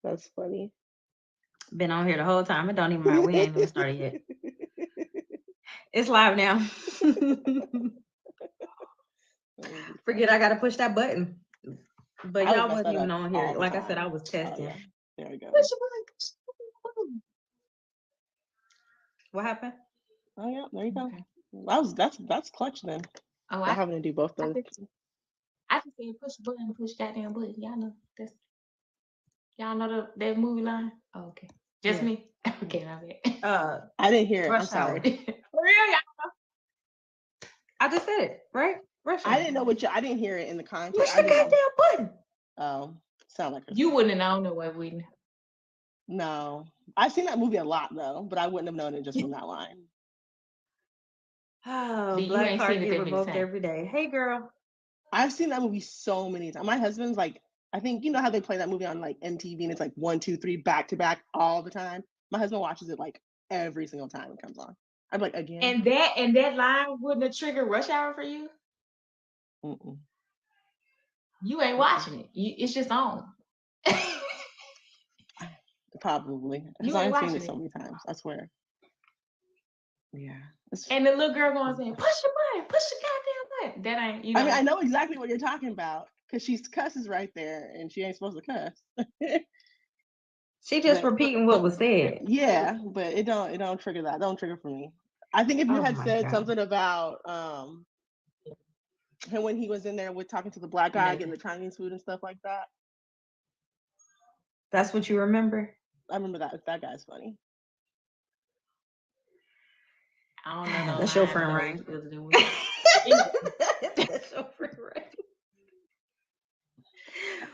That's funny. Been on here the whole time. It don't even matter. We ain't even started yet. It's live now. Forget I gotta push that button. But I would y'all mess wasn't that even up on here. all the Like I said, I time. was Oh testing. yeah, there we go. Push the button. What happened? Oh yeah, there you go. Okay. That's clutch then. Oh, Not having to do both those. I just said push the button, push goddamn button. Y'all know that movie line. Oh, okay, just Yeah. me. Okay, my bad. I didn't hear it. I'm Rush sorry. hour. For real, y'all. I just said it, right? Rush I hour. didn't know what you. I didn't hear it in the context. Push I the just. goddamn button. Oh, sound like her You saying wouldn't it. have known no way, Whitney. No, I've seen that movie a lot though, but I wouldn't have known it just from that line. Oh, Then you black ain't card seen it get that many revoked times. every day. Hey, girl. I've seen that movie so many times. My husband's like, I think you know how they play that movie on like MTV and it's like one, two, three, back to back all the time. My husband watches it like every single time it comes on. I'm like, again? And that line wouldn't have triggered rush hour for you. Mm-mm, You ain't mm-mm. watching it. It's just on. Probably because You ain't I've seen watching it so it. many times. I swear. Yeah. It's, And the little girl going saying, "Push the button, push the goddamn button." That ain't, I mean, I know exactly what you're talking about because she's cusses right there and she ain't supposed to cuss. She just But repeating what was said. yeah, but it don't trigger that. Don't trigger for me. I think if you Oh had my said god. something about him when he was in there with talking to the black guy getting Nothing. the Chinese food and stuff like that, That's what you remember? I remember that guy's funny. I don't know no That's your lines friend, though. right? Other than Whitney. Anyway, That's your friend, right?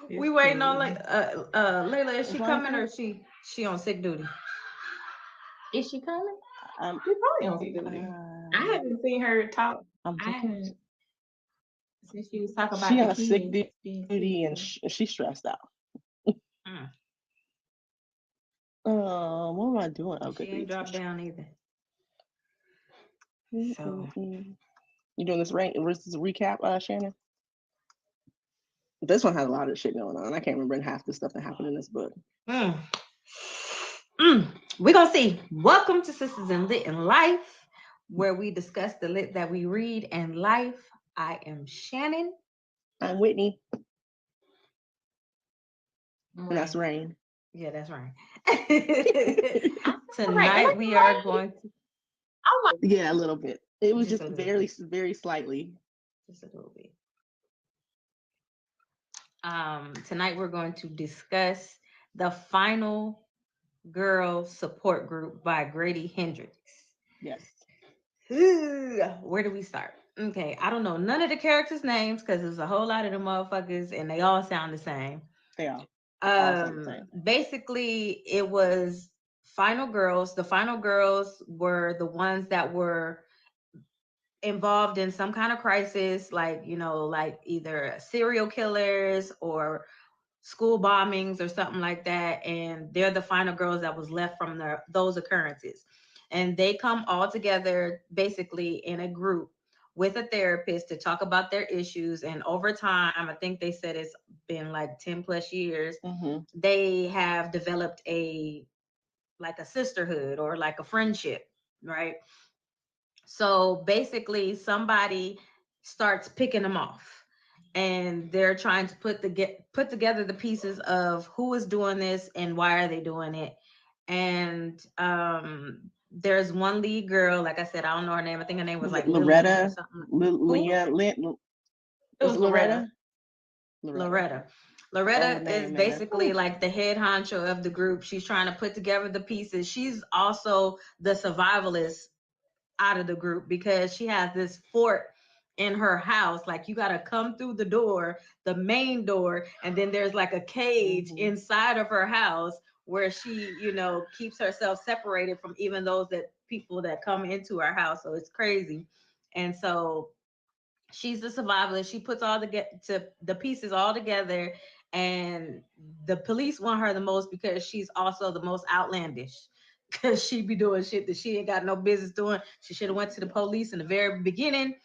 We it's waiting on cool. like Layla. Is Is she Ryan coming or coming? she on sick duty? Is she coming? Um, She probably on duty. I uh, haven't seen her talk. I'm I looking. haven't since she was talking She about the on sick kids being sick. duty and So. she's stressed out. Mm. What am I doing? Oh, She ain't Goodreads. dropped down either. So You doing this rank versus recap, Shannon? This one had a lot of shit going on. I can't remember half the stuff that happened in this book. mm. Mm. We're gonna see. Welcome to Sisters in Lit in Life, where we discuss the lit that we read and life. I am Shannon. I'm Whitney, and Right. that's Rayn. Yeah, that's right. Right. Am I Tonight we right? are going to I'm like, Yeah, a little bit. It was just just a little very, bit. very slightly. Just a little bit. Tonight we're going to discuss the final girl support group by Grady Hendrix. Yes, Where do we start? Okay, I don't know none of the characters' names because there's a whole lot of them motherfuckers and they all sound the same. they all sound the same. Basically, it was final girls. The final girls were the ones that were involved in some kind of crisis, like, like either serial killers or school bombings or something like that, and they're the final girls that was left from those occurrences, and they come all together basically in a group with a therapist to talk about their issues, and over time, I think they said it's been like 10 plus years, Mm-hmm. they have developed a sisterhood or like a friendship, right? So basically, somebody starts picking them off, and they're trying to put together the pieces of who is doing this and why are they doing it. And there's one lead girl, like I said, I don't know her name. I think her name was Was like it Lillian or Loretta? something. Who? Leah? it Was was it Loretta. Loretta? Loretta. Loretta. That was Loretta a is name, man. basically Whew. like the head honcho of the group. She's trying to put together the pieces. She's also the survivalist out of the group because she has this fort in her house. Like, you got to come through the door, the main door, and then there's like a cage Mm-hmm. inside of her house where she, keeps herself separated from even those that people that come into her house. So it's crazy. And so she's the survivalist. She puts all the pieces all together, and the police want her the most because she's also the most outlandish. Because she be doing shit that she ain't got no business doing. She should have went to the police in the very beginning,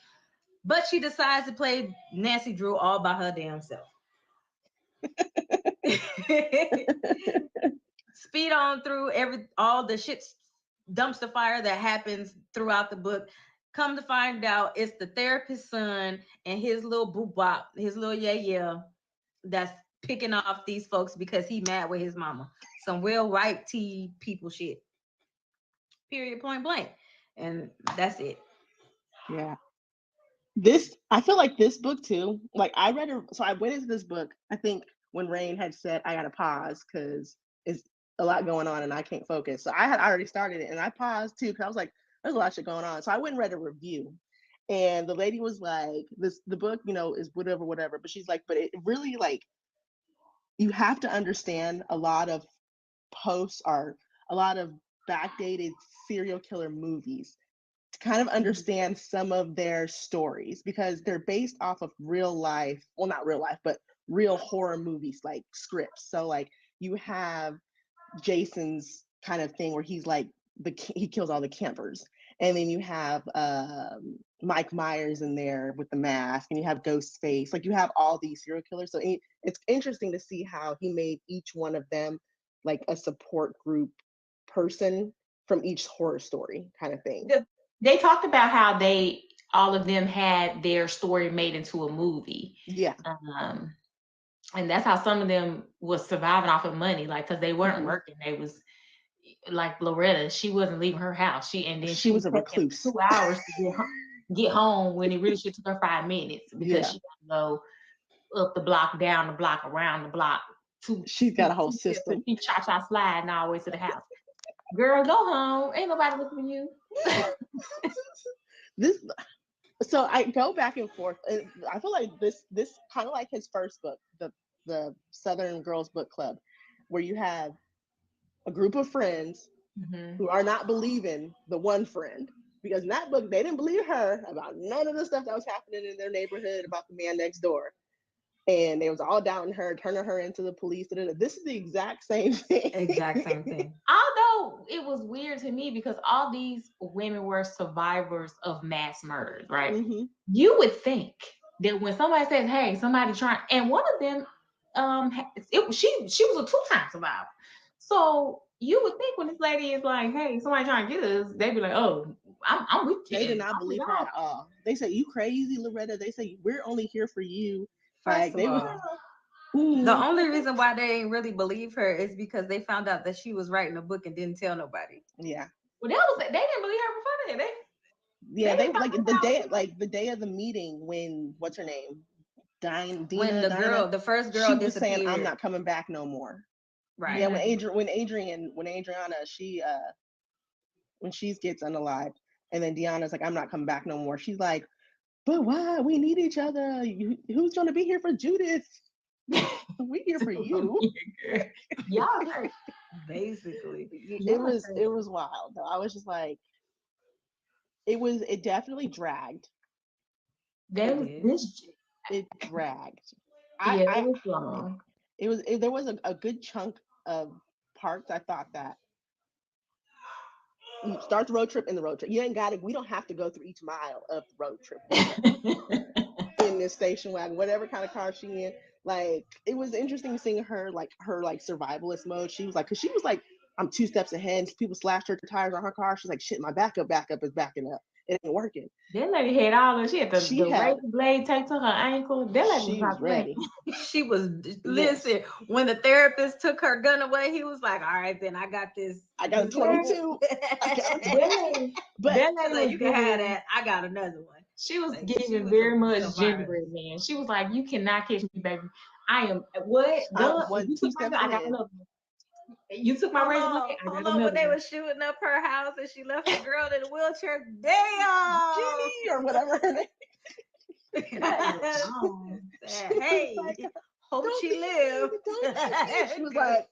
but she decides to play Nancy Drew all by her damn self. Speed on through all the shit dumpster fire that happens throughout the book. Come to find out, it's the therapist's son and his little boo bop, his little yeah, that's picking off these folks because he mad with his mama. Some real right T people shit. Period, point blank. And that's it. Yeah. I feel like this book too, like I read it, so I went into this book, I think when Rayn had said I gotta pause because it's a lot going on and I can't focus. So I had already started it and I paused too because I was like, there's a lot of shit going on. So I went and read a review. And the lady was like, the book, is whatever. But she's like, but it really like you have to understand a lot of posts or a lot of backdated serial killer movies to kind of understand some of their stories because they're based off of real life, well, not real life, but real horror movies like scripts. So like you have Jason's kind of thing where he's like he kills all the campers, and then you have Mike Myers in there with the mask, and you have Ghostface. Like you have all these serial killers. So it's interesting to see how he made each one of them like a support group person from each horror story kind of thing. They talked about how all of them had their story made into a movie. Yeah. And that's how some of them was surviving off of money, like because they weren't working. They was like Loretta. She wasn't leaving her house. She was a recluse. 2 hours to get home when it really should took her 5 minutes because she had to go up the block, down the block, around the block. She's got a whole system. She cha sliding all the way to the house. Girl, go home. Ain't nobody looking for you. So I go back and forth. I feel like this kind of like his first book, the Southern Girls Book Club, where you have a group of friends who are not believing the one friend, because in that book they didn't believe her about none of the stuff that was happening in their neighborhood about the man next door, and they was all doubting her, turning her into the police. This is the exact same thing. Exact same thing. Although it was weird to me because all these women were survivors of mass murders, right? You would think that when somebody says, "Hey, somebody trying," and one of them, she was a 2-time survivor. So you would think when this lady is like, "Hey, somebody trying to get us," they'd be like, "Oh, I'm with you." They did not believe her at all. They say, "You crazy, Loretta." They say, "We're only here for you." First of all, the only reason why they ain't really believe her is because they found out that she was writing a book and didn't tell nobody. Yeah. Well, they didn't believe her before that. They like the day of the meeting when what's her name, Dina, when the first girl she disappeared. was saying, "I'm not coming back no more." Right. Yeah. When Adriana, when she gets unalived, and then Deanna's like, "I'm not coming back no more." She's like, "But why? We need each other. Who's going to be here for Judith? We here for you." Yeah, basically. It was wild. I was just like, it definitely dragged. It dragged. It was long. There was a good chunk of parts. I thought that you start the road trip in the road trip. You ain't got it. We don't have to go through each mile of the road trip in this station wagon, whatever kind of car she in. Like, it was interesting seeing her survivalist mode. She was like, because she was like, I'm 2 steps ahead. People slashed her tires on her car. She's like, shit, my backup is backing up. It ain't working. That lady had all the shit. The razor blade taped to her ankle. That lady was ready. She was, listen, when the therapist took her gun away, he was like, all right, then I got this. I got a 22. But that lady was, you can have that. I got another one. She was giving very much gingerbread man. She was like, you cannot catch me, baby. I am what? You took my I got another one. You took my razor blade. Hold on, when they were shooting up her house and she left the girl in a wheelchair. Damn, Jenny or whatever her name. Hey, hope she lived. She was like,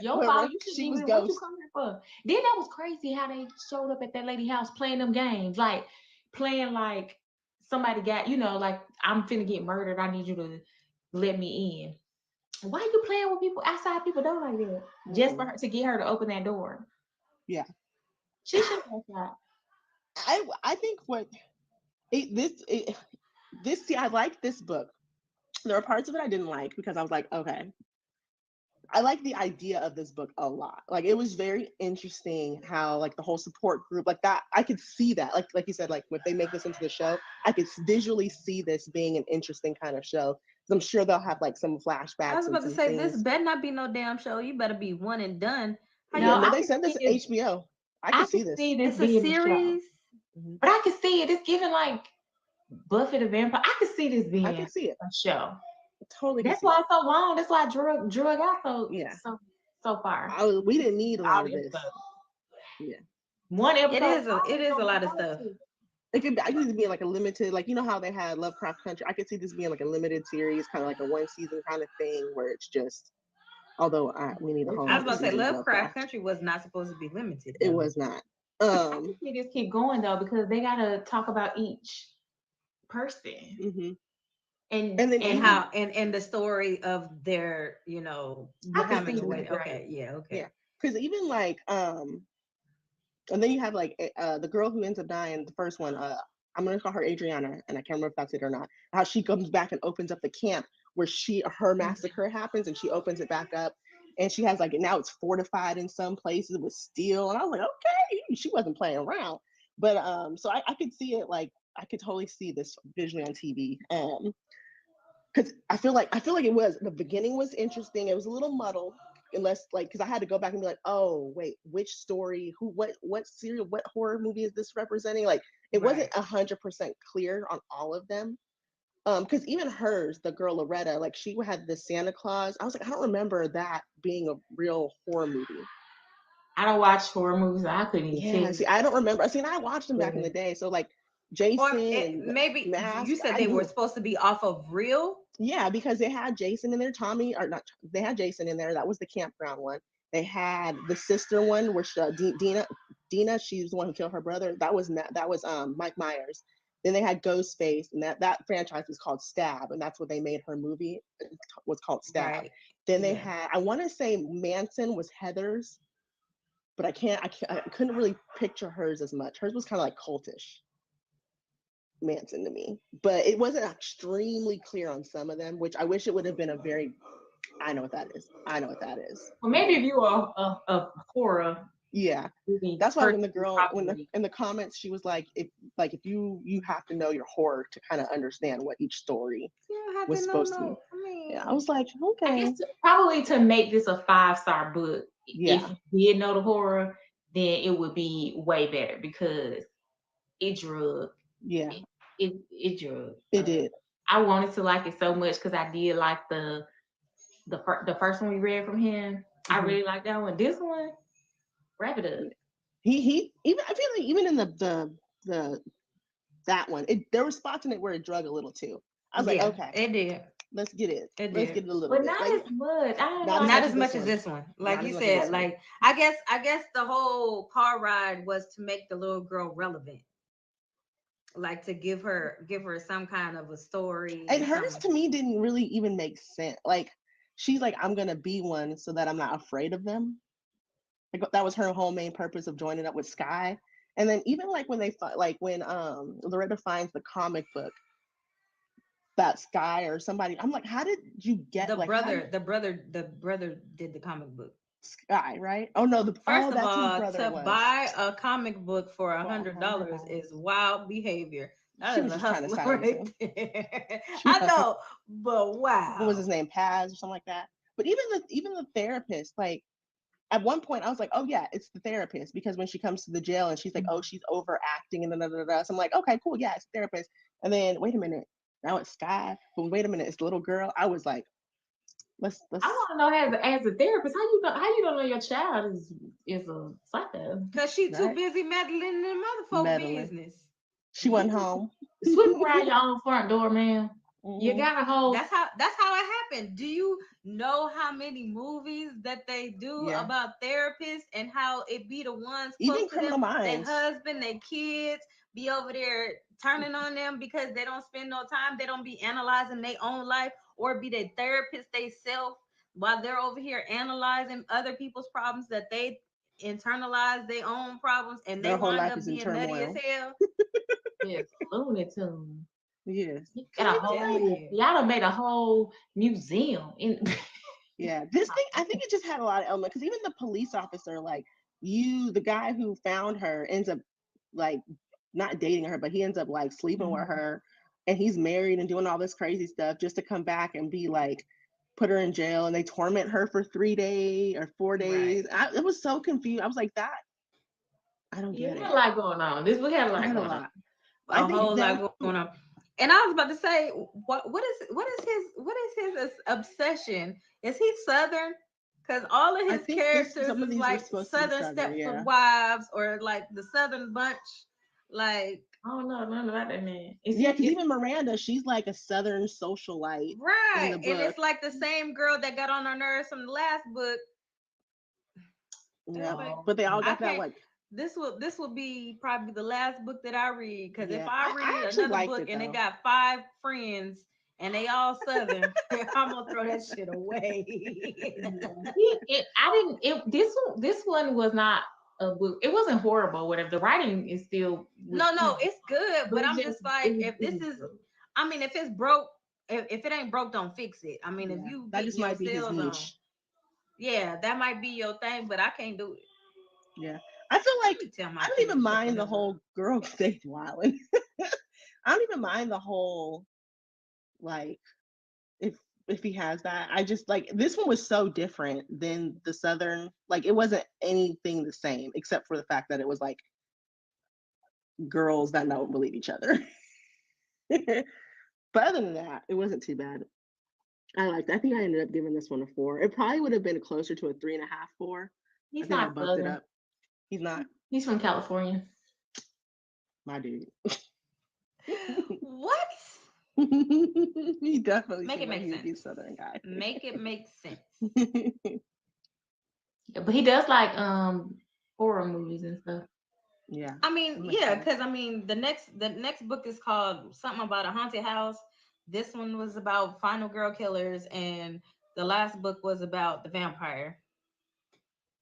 yo, Paul, she was ghost. What you coming for? Then that was crazy how they showed up at that lady house playing them games, like playing like somebody got, like I'm finna get murdered. I need you to let me in. Why are you playing with people outside people door like that? Just for her to get her to open that door. Yeah. She should have that. I think I like this book. There are parts of it I didn't like because I was like, okay, I like the idea of this book a lot. Like it was very interesting how like the whole support group like that. I could see that like you said like if they make this into the show, I could visually see this being an interesting kind of show. I'm sure they'll have like some flashbacks. I was about to say things. this better not be no damn show. You better be one and done. No, they sent this to HBO. I could see this. It's a series, but I can see it. It's giving like Buffy the Vampire. I could see this being. I can see it. A show. Totally. That's why it's so long. That's why I drug out so far. We didn't need a lot of this. Yeah. One episode. It is a lot of stuff. I could be like a limited, like you know how they had Lovecraft Country. I could see this being like a limited series, kind of like a one season kind of thing, where it's just. Although we need a whole. I was about to say Lovecraft Country was not supposed to be limited. It was not. I think they just keep going though because they gotta talk about each person. Mm-hmm. And how and the story of their how many ways. Okay, yeah. Because even like and then you have like the girl who ends up dying, the first one. I'm gonna call her Adriana, and I can't remember if that's it or not. How she comes back and opens up the camp where her massacre happens, and she opens it back up, and she has like now it's fortified in some places with steel, and I was like, okay, she wasn't playing around. But so I could see it like I could totally see this visually on TV. Because I feel like it was the beginning was interesting. It was a little muddled, unless like because I had to go back and be like, oh wait, which story, what series, what horror movie is this representing? Like it wasn't 100% clear on all of them. Because even hers, the girl Loretta, like she had the Santa Claus. I was like, I don't remember that being a real horror movie. I don't watch horror movies. I couldn't even tell. See, I don't remember. I watched them back in the day. So like Jason and maybe Mask, you said they were supposed to be off of real. Yeah, because they had Jason in there. They had Jason in there. That was the campground one. They had the sister one, where Dina, she's the one who killed her brother. That was Mike Myers. Then they had Ghostface, and that franchise was called Stab, and that's what they made her movie. It was called Stab. Right. Then they had, I want to say Manson was Heather's, but I couldn't really picture hers as much. Hers was kind of like cultish. Manson to me, but it wasn't extremely clear on some of them, which I wish it would have been a very. I know what that is. Well, maybe if you are a horror. Yeah, that's why when the girl in the comments she was like, if you have to know your horror to kind of understand what each story was supposed to be. I was like, okay. I guess probably to make this a 5-star book. Yeah. If you did know the horror, then it would be way better because it drug. Yeah. It drug. It did. I wanted to like it so much because I did like the first one we read from him. Mm-hmm. I really liked that one. This one, wrap it up. He even I feel like even in the that one, there were spots in it where it drug a little too. I was like, okay, it did. Let's get it. Let's get it a little but bit. Not as much. Not as much as this one. Like you said, like I guess the whole car ride was to make the little girl relevant. Like to give her some kind of a story. And hers to me didn't really even make sense. Like she's like, I'm gonna be one so that I'm not afraid of them. Like that was her whole main purpose of joining up with Sky. And then even like when Loretta finds the comic book that Sky or somebody, I'm like, how did you get the brother did the comic book. Sky, right? Oh no, first of all, to buy a comic book for $100 is wild behavior. That is a hustler right there. I know, but wow. What was his name? Paz or something like that. But even the therapist, like at one point I was like, oh yeah, it's the therapist, because when she comes to the jail and she's like, oh, she's overacting and so I'm like, okay, cool, yeah, it's the therapist. And then wait a minute, now it's Sky. But wait a minute, it's the little girl. I was like, let's. I want to know as a therapist, how you don't know your child is a psycho? Because she's too busy meddling in the motherfucker business. She went home. Sweep around your own front door, man. Mm-hmm. You got a whole. That's how it happened. Do you know how many movies that they do about therapists and how it be the ones even Criminal Minds, their husband, their kids be over there turning on them because they don't spend no time. They don't be analyzing their own life, or be their therapist they self while they're over here analyzing other people's problems that they internalize their own problems, and they wind up being nutty as hell. Yes, Looney Tunes. Yes. Y'all done made a whole museum in Yeah, this thing, I think it just had a lot of elements, because even the police officer, like, the guy who found her ends up like not dating her, but he ends up like sleeping with her, and he's married and doing all this crazy stuff just to come back and be like, put her in jail, and they torment her for 3 days or 4 days. Right. It was so confused. I was like, I don't get It it. had a lot going on. This book had a lot going on. A whole lot going on. And I was about to say, what is his obsession? Is he Southern? Because all of his characters is like Southern Stepford Wives, or like the Southern Bunch. Like, I don't know nothing about that man. Because even Miranda, she's like a Southern socialite, right? And it's like the same girl that got on our nerves from the last book. Yeah, but they all got that like. This will be probably the last book that I read, because if I read another book and it got 5 friends and they all Southern, I'm gonna throw that shit away. This one was not a book. It wasn't horrible. Whatever, the writing is still no, it's good, but I'm just like, if this is, I mean, if it's broke, if it ain't broke, don't fix it. I mean, if you that just might be his niche. Yeah, that might be your thing, but I can't do it. Yeah. I feel like I don't even mind the whole girl stage wilding. I don't even mind the whole, like, if he has that. I just like, this one was so different than the Southern, like, it wasn't anything the same except for the fact that it was like girls that don't believe each other. But other than that, it wasn't too bad. I think I ended up giving this one a 4. It probably would have been closer to a 3.5, 4. He's not bumped it up. He's not. He's from California. My dude. What? He definitely make it make sense. He'd be Southern guy. Make it make sense. Yeah, but he does like horror movies and stuff. Yeah. I mean, yeah, because I mean, the next book is called something about a haunted house. This one was about final girl killers, and the last book was about the vampire.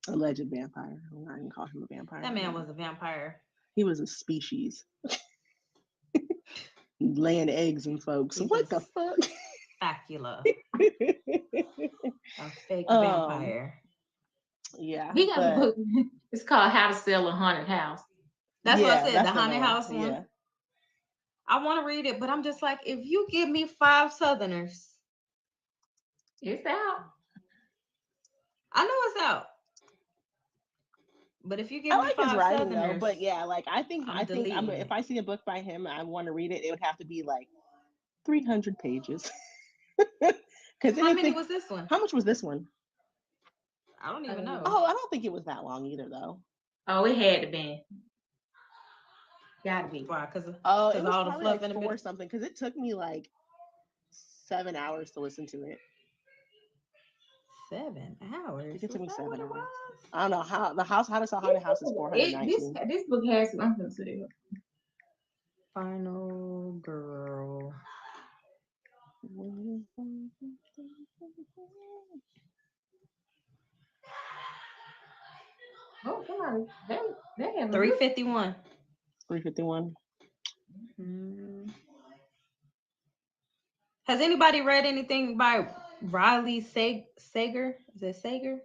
Alleged vampire. I'm not gonna call him a vampire. That man was a vampire. He was a species. Laying eggs in folks. What the fuck? Specula. A fake vampire. Yeah. He got a book. It's called How to Sell a Haunted House. That's what I said, the haunted house one. Yeah. I want to read it, but I'm just like, if you give me 5 Southerners. It's out. I know it's out. But if you give me 5 his writing Southerners, though, but yeah, like I think if I see a book by him, I want to read it. It would have to be like 300 pages. Because how many was this one? How much was this one? I don't even know. Oh, I don't think it was that long either, though. Oh, it had to be. Gotta be. Why? Because it was all the fluff like in the or something. Because it took me like 7 hours to listen to it. 7 hours. I think it took me 7 hours. I don't know how the house. How does a haunted house is 419? This book has something to do. Final girl. Oh, come on. They have 351. 351. Has anybody read anything by Riley Sager? Is it Sager?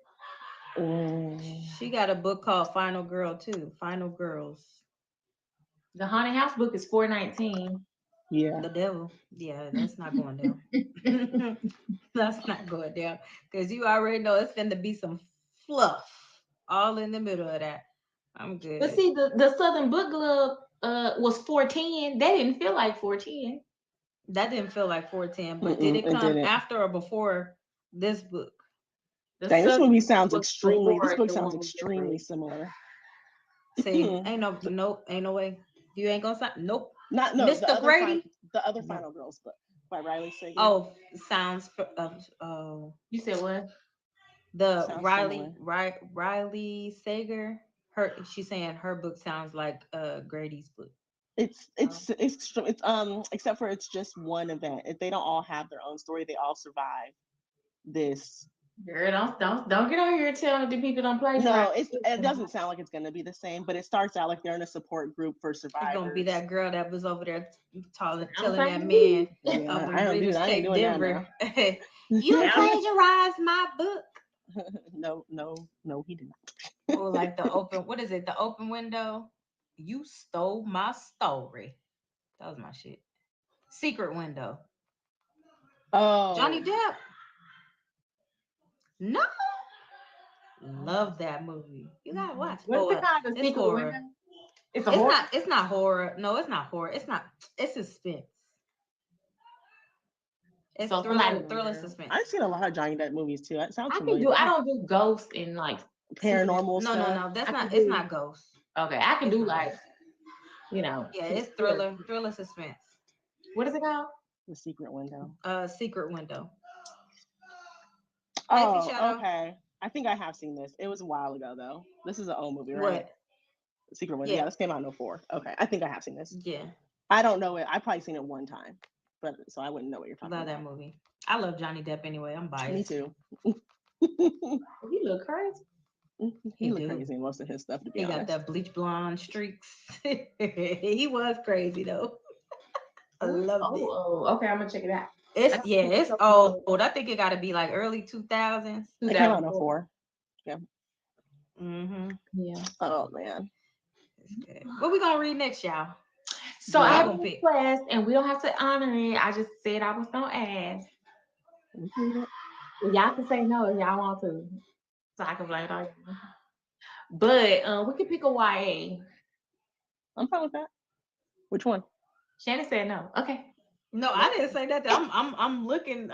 She got a book called Final Girl too. Final Girls. The haunted house book is 419. Yeah. The devil. Yeah, that's not going down. That's not going down. Because you already know it's finna be some fluff all in the middle of that. I'm good. But see, the Southern Book Club was 410. That didn't feel like 410. That didn't feel like 410. But did it come after or before this book? Dang, this movie sounds extremely. This book sounds extremely similar. See, ain't no way. You ain't gonna sign. Nope. No. Mr. Grady. The other Final Girls book by Riley Sager. Oh, sounds. You said what? The Riley Sager. She's saying her book sounds like Grady's book. It's except for it's just one event. If they don't all have their own story, they all survive this. Girl, don't get on here telling the people don't play. No, it doesn't sound like it's gonna be the same, but it starts out like they're in a support group for survivors. It's gonna be that girl that was over there telling that man. I ain't doing that now. You plagiarized my book. No, he did not. Or like the open, what is it? The open window. You stole my story. That was my shit. Secret Window. Oh, Johnny Depp. No. Love that movie. You gotta watch. What's it called? The It's Secret horror. Window? It's a horror? It's not horror. No, it's not horror. It's suspense. It's So thriller suspense. I've seen a lot of Johnny Depp movies too. That sounds familiar. I don't do ghosts and like paranormal stuff. No. It's not ghosts. Okay, I can do like, Yeah, it's thriller suspense. What is it called? The Secret Window. Secret Window. Oh, okay. I think I have seen this. It was a while ago though. This is an old movie, right? What? The Secret Window. Yeah, this came out in 2004. Okay, I think I have seen this. Yeah. I don't know it. I've probably seen it one time, but so I wouldn't know what you're talking about. Love that movie. I love Johnny Depp anyway. I'm biased. Me too. He look crazy. He looked crazy in most of his stuff, to be honest. He got that bleach blonde streaks. He was crazy though. I loved it. Oh, okay, I'm gonna check it out. It's old. I think it got to be like early 2000s. It came out in 2004. Yeah. Yeah. Oh man. What we gonna read next, y'all? So I have a request, and we don't have to honor it. I just said I was gonna ask. Y'all can say no if y'all want to, so I can blame it on you. But we can pick a YA. I'm fine with that. Which one? Shannon said no. Okay. No, I didn't say that. I'm looking.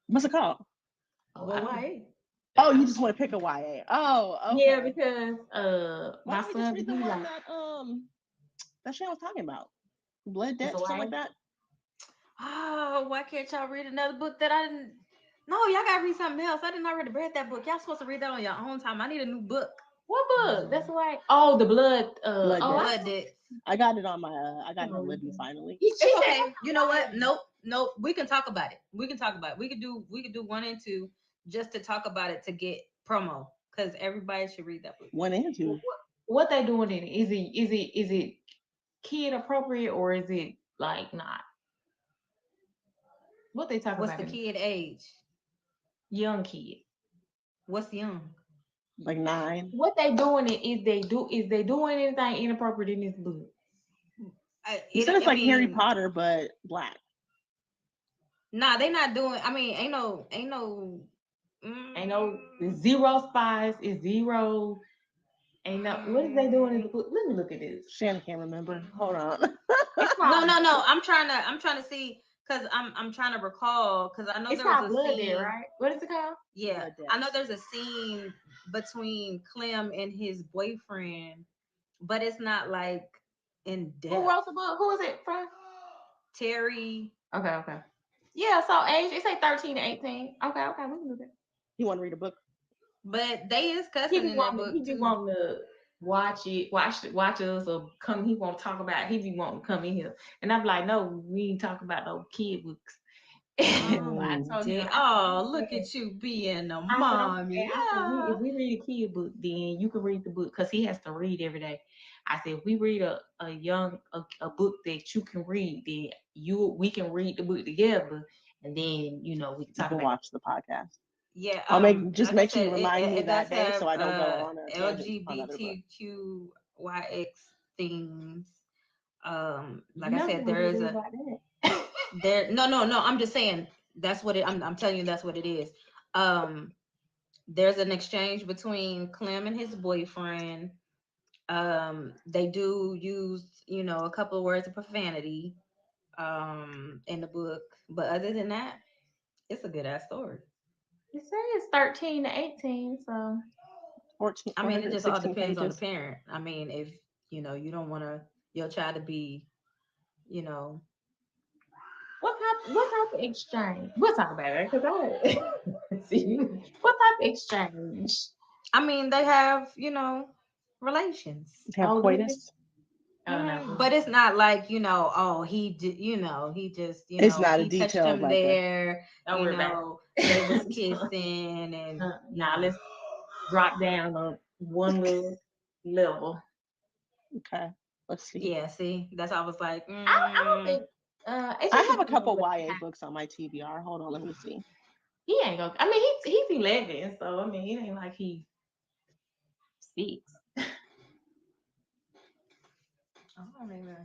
What's it called? YA. Oh, you just want to pick a YA. Oh, okay. Yeah, because my son just read the one that Shannon was talking about. Blood Debt, something like that. Oh, why can't y'all read another book that I didn't? No, y'all gotta read something else. I didn't already read that book. Y'all supposed to read that on your own time. I need a new book. What book? That's why. Oh, the blood. Blood Debt. I got it on my. I got it on Libby finally. It's okay. You know what? Nope. We can talk about it. We can do 1 and 2 just to talk about it to get promo because everybody should read that book. 1 and 2. What they doing in it? Is it kid appropriate or is it like not? What they talking about? What's the kid age? Young kid. What's young? Like 9. What they doing is they doing anything inappropriate in this book? You said it's like Harry Potter but black. Nah, they not doing. I mean, ain't no. Zero spies. Is zero. Ain't no. What is they doing in the book? Let me look at this. Shannon can't remember. Hold on. No. I'm trying to see because I'm trying to recall because I know it's there was a Blood scene. Debt, right? What is it called? Yeah, I know there's a scene between Clem and his boyfriend, but it's not like in depth. Who wrote the book? Who is it from? Terry. Okay. Yeah, so age, it say 13 to 18. Okay, we can do that. You want to read a book? But they is cussing in that book. He be wanting to watch us or come. He want to talk about. He be wanting to come in here, and I'm like, no, we ain't talking about no kid books. Look at you being a mommy. If we read a kid book, then you can read the book because he has to read every day. I said, if we read a book that you can read, then we can read the book together, and then we can talk about watch the podcast. Yeah, I'll make sure you remind me that day so I don't go on a LGBTQYX things. Like I said, there is no. I'm just saying that's what it. I'm telling you that's what it is. There's an exchange between Clem and his boyfriend. They do use a couple of words of profanity in the book, but other than that, it's a good ass story. It says it's 13 to 18, so 14. I mean, it just all depends on the parent. I mean, if you don't want your child to be, what type of exchange? We'll talk about it because see what type of exchange. I mean, they have relations. They have coitus. But it's not like he did. He just it's not he touched him like there. They was kissing and now let's drop down one little level. Okay, let's see. Yeah, see, that's how I was like. I don't think. I have a couple YA books on my TBR. Hold on, let me see. He ain't gonna. I mean, he's 11, so I mean, it ain't like he's 6. I don't even.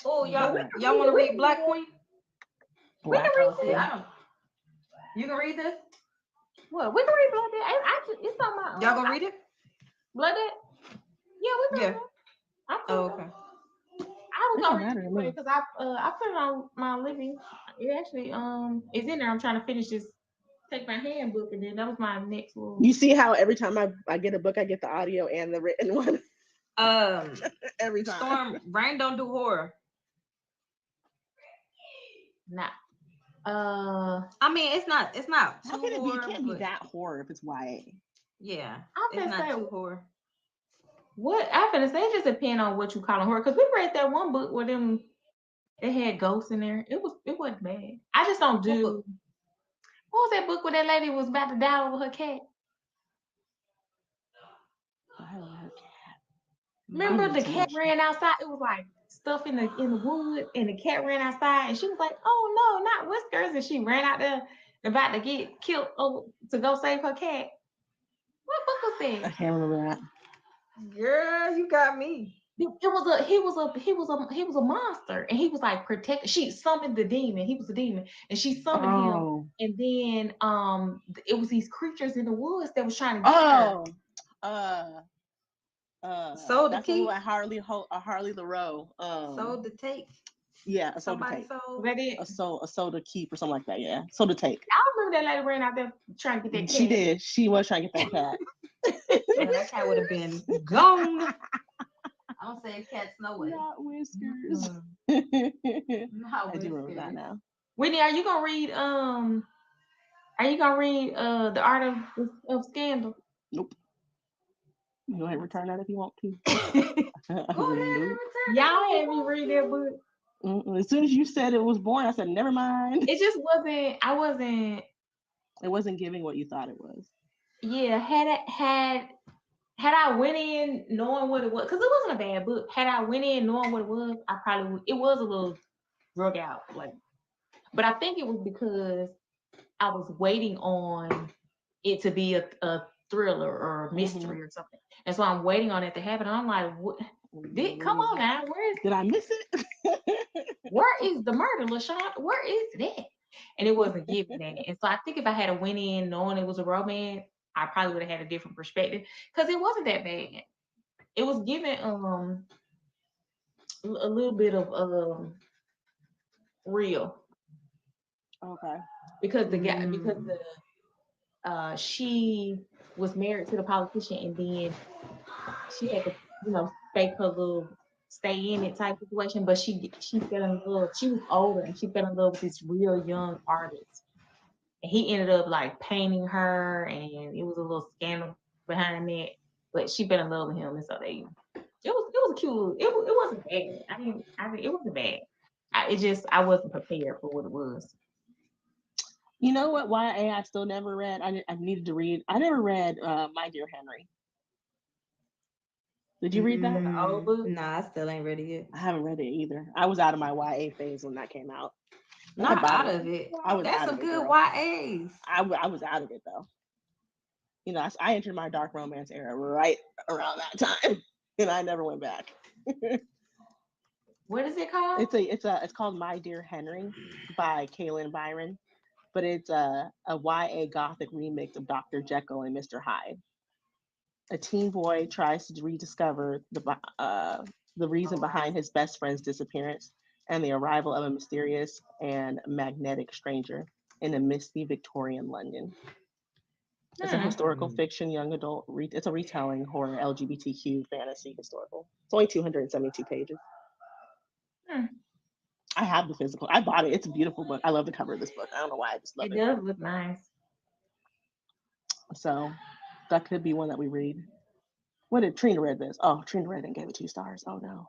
Oh, y'all want to read Black Queen? We can read this. You can read this? What? We can read Blood Dead. It's on my. Y'all gonna read it? Blood Dead? Yeah, we can. Yeah. Okay. I was gonna read it because I put it on my living. It actually is in there. I'm trying to finish this. Take my handbook, and then that was my next one. You see how every time I get a book, I get the audio and the written one. Every time. Storm, Rayn don't do horror. Nah. I mean, it's not too how can it be? horror. It can't be that horror if it's YA. Yeah, it's not too horror. What I finna say, it just depend on what you call a horror. Because we read that one book where they had ghosts in there. It wasn't bad. I just don't do. What was that book where that lady was about to die over her cat? Remember the cat ran outside? It was like stuff in the woods, and the cat ran outside, and she was like, "Oh no, not Whiskers!" And she ran out there about to get killed to go save her cat. What book was that? I can't remember that. Girl, you got me. He was a monster, and he was like protected. She summoned the demon. He was a demon, and she summoned him. And then it was these creatures in the woods that was trying to get her. Sold the key. Harley LaRoe. Sold the tape. Yeah, a soda tape. A soda keep or something like that. Yeah, soda tape. I remember that lady ran out there trying to get that cat. She did. She was trying to get that cat. That cat would have been gone. I don't say cat's no way. Not Whiskers. Not I do remember that now. Whitney, are you gonna read The Art of Scandal? Nope. You go ahead and return that if you want to. Go ahead and return. Y'all had me read that book. As soon as you said it was boring, I said never mind. It just wasn't. It wasn't giving what you thought it was. Yeah, had I went in knowing what it was, because it wasn't a bad book. Had I went in knowing what it was, I probably would. It was a little drug out, but I think it was because I was waiting on it to be a thriller or a mystery or something, and so I'm waiting on it to happen. And I'm like, what? Come on now, did I miss it? Where is the murder, LaShawn? Where is that? And it wasn't giving that. And so I think if I had went in knowing it was a romance, I probably would have had a different perspective, because it wasn't that bad. It was given a little bit of real. Okay. Because she was married to the politician, and then she had to fake her little stay in it type situation, but she fell in love. She was older, and she fell in love with this real young artist, and he ended up like painting her, and it was a little scandal behind that. But she fell in love with him, and so it was cute. It wasn't bad. I mean, it wasn't bad. I wasn't prepared for what it was. You know what? YA I still never read. I needed to read. I never read My Dear Henry. Did you read that? Nah, I still ain't read it yet. I haven't read it either. I was out of my YA phase when that came out. Not out of it. That's some good YAs. I was out of it though. You know, I entered my dark romance era right around that time, and I never went back. What is it called? It's called My Dear Henry by Kaylin Byron, but it's a YA gothic remix of Dr. Jekyll and Mr. Hyde. A teen boy tries to rediscover the reason behind his best friend's disappearance and the arrival of a mysterious and magnetic stranger in a misty Victorian London. It's a historical fiction, young adult. It's a retelling horror LGBTQ fantasy historical. It's only 272 pages. I have the physical. I bought it. It's a beautiful book. I love the cover of this book. I don't know why I just love it. It does look nice. So that could be one that we read. What did Trina read this? Oh, Trina read it and gave it 2 stars. Oh no.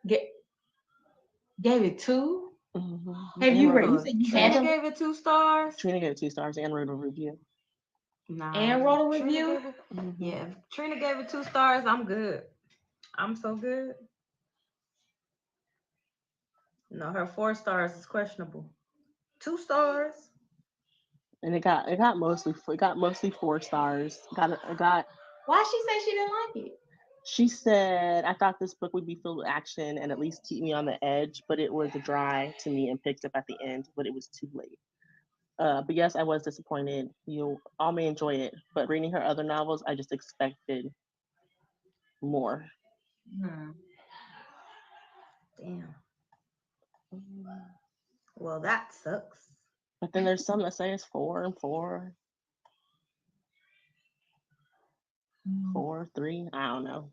Gave it 2? Mm-hmm. Have you read it? Trina gave it 2 stars. Trina gave it 2 stars and wrote a review. Nah. And wrote a review? Yeah. If Trina gave it 2 stars, I'm good. I'm so good. No, her 4 stars is questionable. 2 stars. And it got mostly 4 stars. Why she say she didn't like it? She said, I thought this book would be filled with action and at least keep me on the edge, but it was dry to me and picked up at the end, but it was too late. But yes, I was disappointed. You all may enjoy it, but reading her other novels, I just expected more. Damn. Well, that sucks. But then there's some that say it's 4 and 4. 4, 3. I don't know.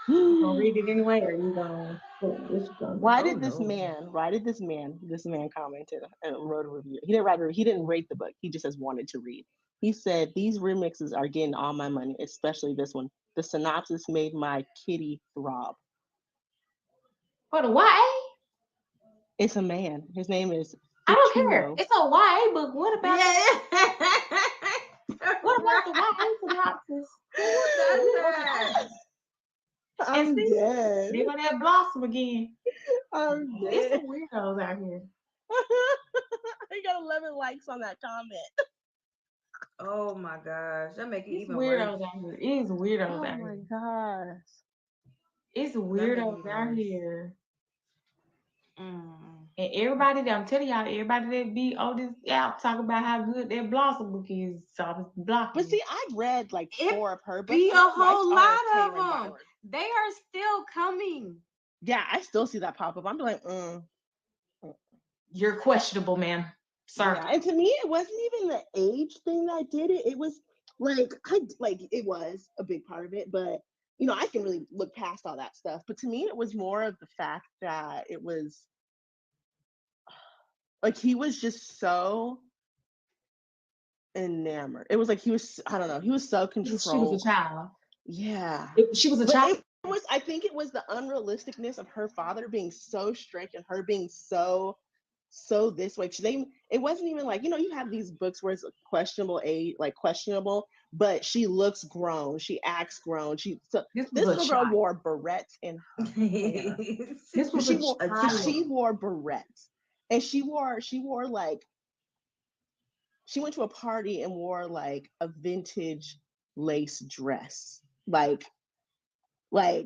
You gonna read it anyway, or you gonna? Why did this man commented and wrote a review? He didn't rate the book. He just says wanted to read. He said these remixes are getting all my money, especially this one. The synopsis made my kitty throb. What a YA? It's a man. His name is. I don't care. It's a YA book. What about? Yeah. What about the YA synopsis? I'm dead. They're gonna have Blossom again. I'm dead. It's some weirdos out here. I got 11 likes on that comment. Oh my gosh, that make it even weirdos worse. out here. It is weirdos out here. Oh my gosh. It's weirdos out here. And everybody that I'm telling y'all, everybody that be on this app talk about how good that Blossom book is. So I'm blocking. But see, I've read like 4 of her books. Be a whole lot of them. They are still coming. Yeah, I still see that pop up. I'm like, You're questionable, ma'am. Sorry. Yeah, and to me, it wasn't even the age thing that did it. It was like it was a big part of it, but you know, I can really look past all that stuff. But to me, it was more of the fact that it was like he was just so enamored. It was like he was, I don't know, he was so controlled. She was a child. Yeah. She was a child. I think it was the unrealisticness of her father being so strict and her being so this way. It wasn't even like, you know, you have these books where it's questionable age, like questionable, but she looks grown, she acts grown. This little girl wore barrettes in her hair. She wore barrettes, and she went to a party and wore like a vintage lace dress, like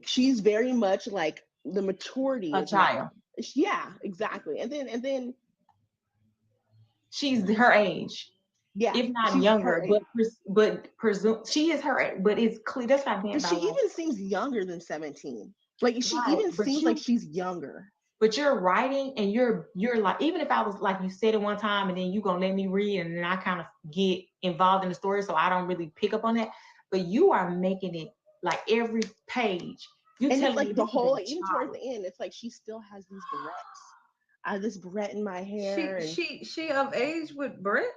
she's very much like the maturity a child. Yeah, exactly. And then she's her age. Yeah, if not younger, but presume she is her age. But it's clear that's not. But she even seems younger than 17. Like she even seems like she's younger. But you're writing, and you're like, even if I was like you said it one time, and then you gonna let me read, and then I kind of get involved in the story, so I don't really pick up on that. But you are making it like every page. And it's like the whole, like, even towards the end, it's like she still has these barrettes. I have this barrette in my hair. She of age with barrettes?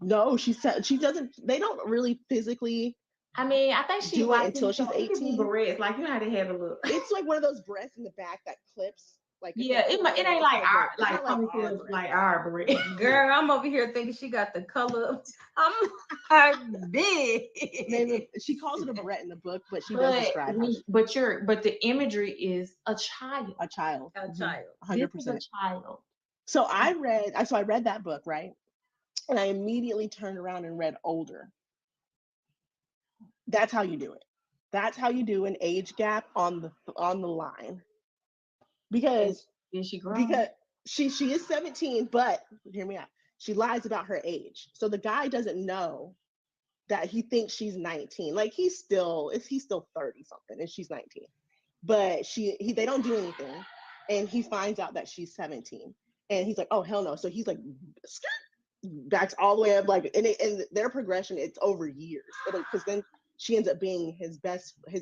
No, she said she doesn't. They don't really physically. I mean, I think she do it until she's 18. Barrettes, like you know how to have a look. It's like one of those barrettes in the back that clips. Like yeah, it ain't like our barrette. Girl, I'm over here thinking she got the color. I'm big. She calls it a barrette in the book, but she does describe it. But the imagery is a child. A child. 100%. This is a child. So I read that book, right? And I immediately turned around and read Older. That's how you do it. That's how you do an age gap on the line. Because is she grown? Because she is 17, but hear me out. She lies about her age. So the guy doesn't know that he thinks she's 19. Like he's still 30 something and she's 19. But they don't do anything. And he finds out that she's 17. And he's like, oh hell no. So he's like backs all the way up, like, and their progression, it's over years. Because then she ends up being his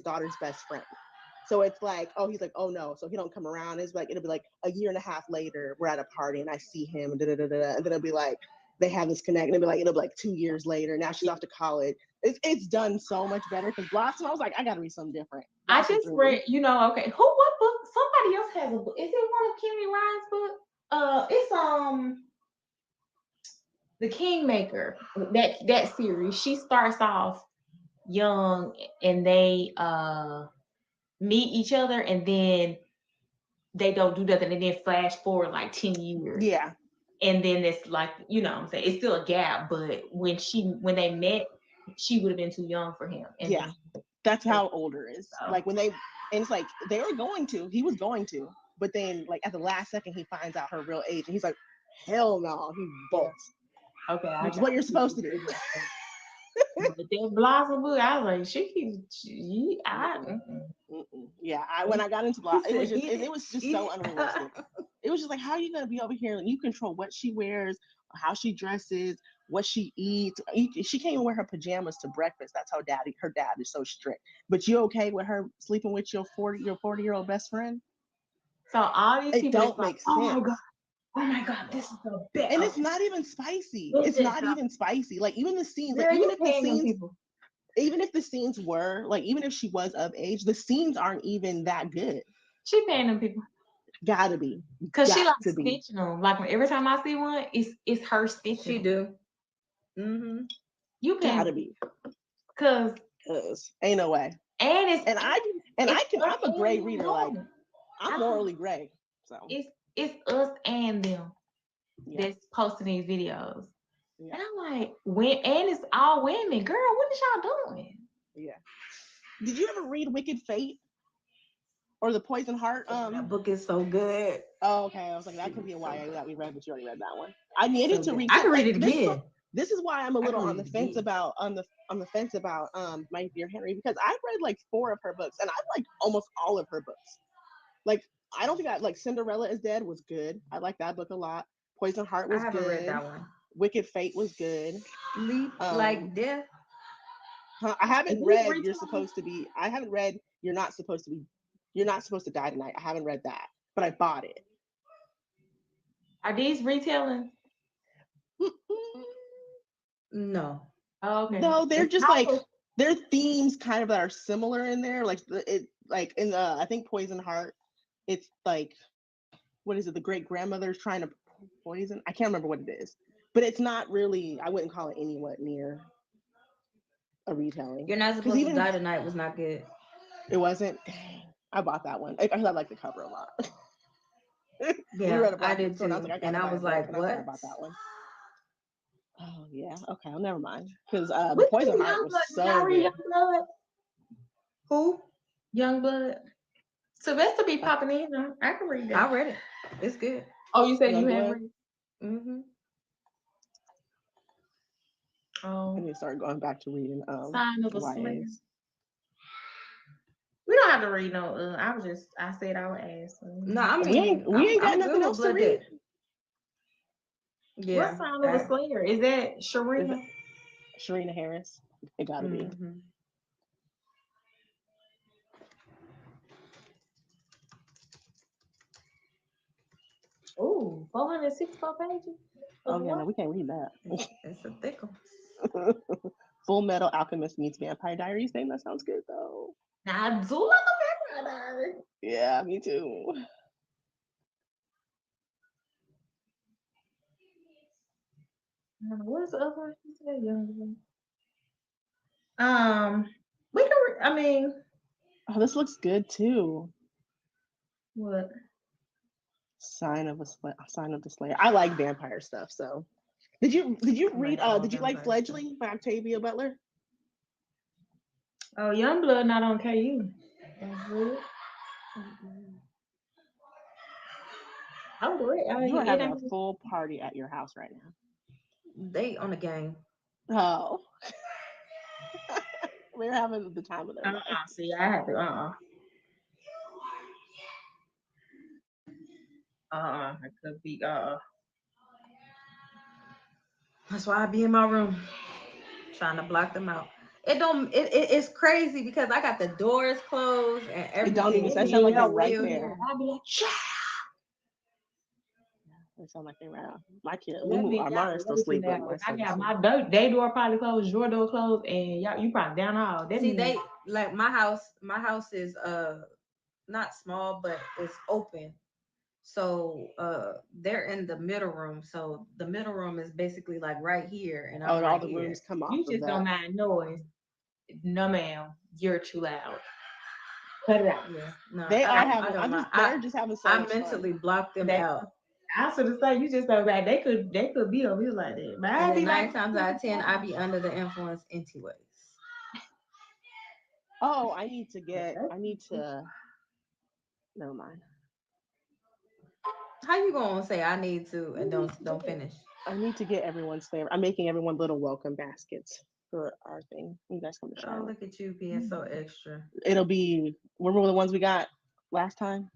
daughter's best friend. So it's like, oh, he's like, oh no. So he don't come around. It's like, it'll be like a year and a half later, we're at a party and I see him, and then it'll be like, they have this connect, and it'll be like 2 years later. Now she's off to college. It's done so much better. Because Blossom, I was like, I gotta read something different. I just read, okay. What book? Somebody else has a book. Is it one of Kimmy Ryan's book? It's The Kingmaker. That series. She starts off young and they meet each other, and then they don't do nothing, and then flash forward like 10 years. Yeah. And then it's like, you know what I'm saying, it's still a gap, but when they met, she would have been too young for him. And yeah, that's how older is. So. Like when they, and it's like he was going to, but then like at the last second he finds out her real age and he's like, hell no, he bolts. Okay, that's what you're supposed to do. But that Blossom book, I was like, yeah. When I got into Blossom, it was just so unrealistic. It was just like, how are you gonna be over here and you control what she wears, how she dresses, what she eats? She can't even wear her pajamas to breakfast. That's how her dad is so strict. But you okay with her sleeping with your 40-year-old best friend? So all these people don't make sense. Oh my god, this is the best. And it's not even spicy. It's not even spicy. Like even the scenes, like even if the scenes were like, even if she was of age, the scenes aren't even that good. She paying them people. Gotta be. Cause she likes stitching them. Like every time I see one, it's her stitching. She do. Mm-hmm. You gotta be. Cause ain't no way. And I'm a gray reader. Like I'm morally gray. So it's us and them that's posting these videos. Yeah. And I'm like, and it's all women. Girl, what is y'all doing? Yeah. Did you ever read Wicked Fate? Or The Poison Heart? That book is so good. Oh, okay. I was like, that could be a YA that we read, but you already read that one. I needed to read. I can read it again. This is why I'm a little on the fence about My Dear Henry, because I've read like 4 of her books, and I like almost all of her books. Like I don't think I like Cinderella is Dead was good. I like that book a lot. Poison Heart was good. I haven't read that one. Wicked Fate was good. Leap Like Death. I haven't read You're Supposed to Be. I haven't read You're Not Supposed to Be. You're Not Supposed to Die Tonight. I haven't read that, but I bought it. Are these retelling? No. Oh, okay. No, they're just like there are themes kind of that are similar in there. Like in I think Poison Heart, it's like, what is it? The great grandmother's trying to poison. I can't remember what it is, but it's not really. I wouldn't call it anywhere near a retelling. You're Not Supposed to Die Tonight was not good. It wasn't. Dang, I bought that one. I like the cover a lot. Yeah, I did too. I was like, what? I bought that one. Oh yeah. Okay. Well, never mind. Because the Poison Heart was so good. Youngblood? Who? Youngblood. Sylvester be popping in. I can read that. I read it. It's good. Oh, you said you haven't read it? Mm-hmm. Oh. I need to start going back to reading Sign of a Slayer. We don't have to read no. I said I would ask. No, I mean we ain't got nothing else to read. Yeah. What Sign of a Slayer? Is that Sharina? Sharina Harris. It gotta be. Oh, 464 pages. Oh yeah, no, we can't read that. It's a thick one. Full Metal Alchemist meets Vampire Diaries. Dang, that sounds good though. Nah, I do like a Vampire Diary. Yeah, me too. What's the other one? We can. I mean, oh, this looks good too. What? Sign of the Slayer. I like vampire stuff. So, did you read? Did you like Fledgling by Octavia Butler? Oh, Youngblood not on KU. I'm great. You are having a full party at your house right now. They on the game. Oh. We're having the time of their life. See, I had to. It could be. That's why I be in my room trying to block them out. It's crazy because I got the doors closed and everything. It don't even sound like they're right there. I'll be like, shut up. They sound like they're around. My kid, our mom is still sleeping. I got my day door probably closed, your door closed, and you probably down the hall. See, they like my house is not small, but it's open. So they're in the middle room. So the middle room is basically like right here, and I'm all the rooms come off. You just don't mind noise. No, ma'am, you're too loud. Cut it out. Yeah, no, they're just having so much mentally blocked them out. I should have said you just so bad. They could be over here like that. But I'd And be then nine like times out of 10, I be under the influence anyways. Oh, I need to. Never mind. How you gonna say I need to and don't finish? I need to get everyone's favorite. I'm making everyone little welcome baskets for our thing. You guys come to Oh, Charlotte. look at you being so extra. It'll be. Remember the ones we got last time?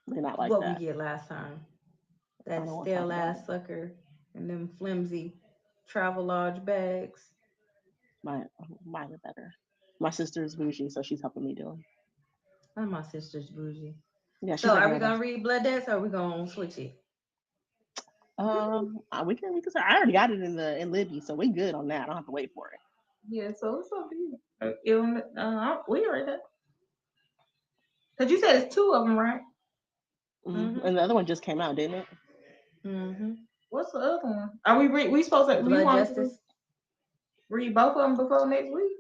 They're not like what that. we get last time. I That don't want to stale talk about ass it. sucker and them flimsy travel large bags. Mine are better. My sister's bougie, so she's helping me do them. Oh, my sister's bougie. Yeah, she's So like, are no, we gonna read blood debts or are we gonna switch it? we can. I already got it in Libby, so we good on that. I don't have to wait for it. yeah, so it's up to you. We already done. Cause you said it's 2 of them, right? Mm-hmm. And the other one just came out, didn't it? Mm-hmm. What's the other one? Are we supposed to? Blood justice. Read both of them before next week?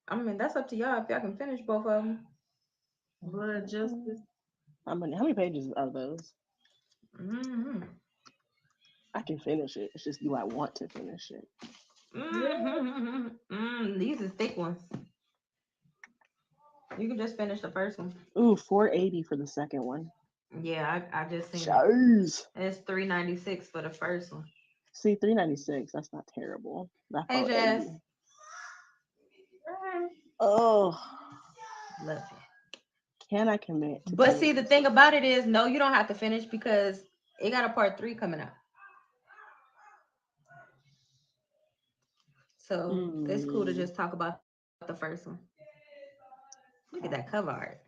I mean, that's up to y'all if y'all can finish both of them. Blood justice. How many pages are those? Mm-hmm. I can finish it. It's just do I want to finish it? Mm-hmm. These are thick ones. You can just finish the first one. Ooh, $4.80 for the second one. Yeah, I just seen Jeez. it. It's $3.96 for the first one. See, $3.96. That's not terrible. That Hey, Jazz. Oh, Love you. Can I commit? But see, the thing about it is, no, you don't have to finish because it got a part 3 coming out. So it's cool to just talk about the first one. Look at that cover art.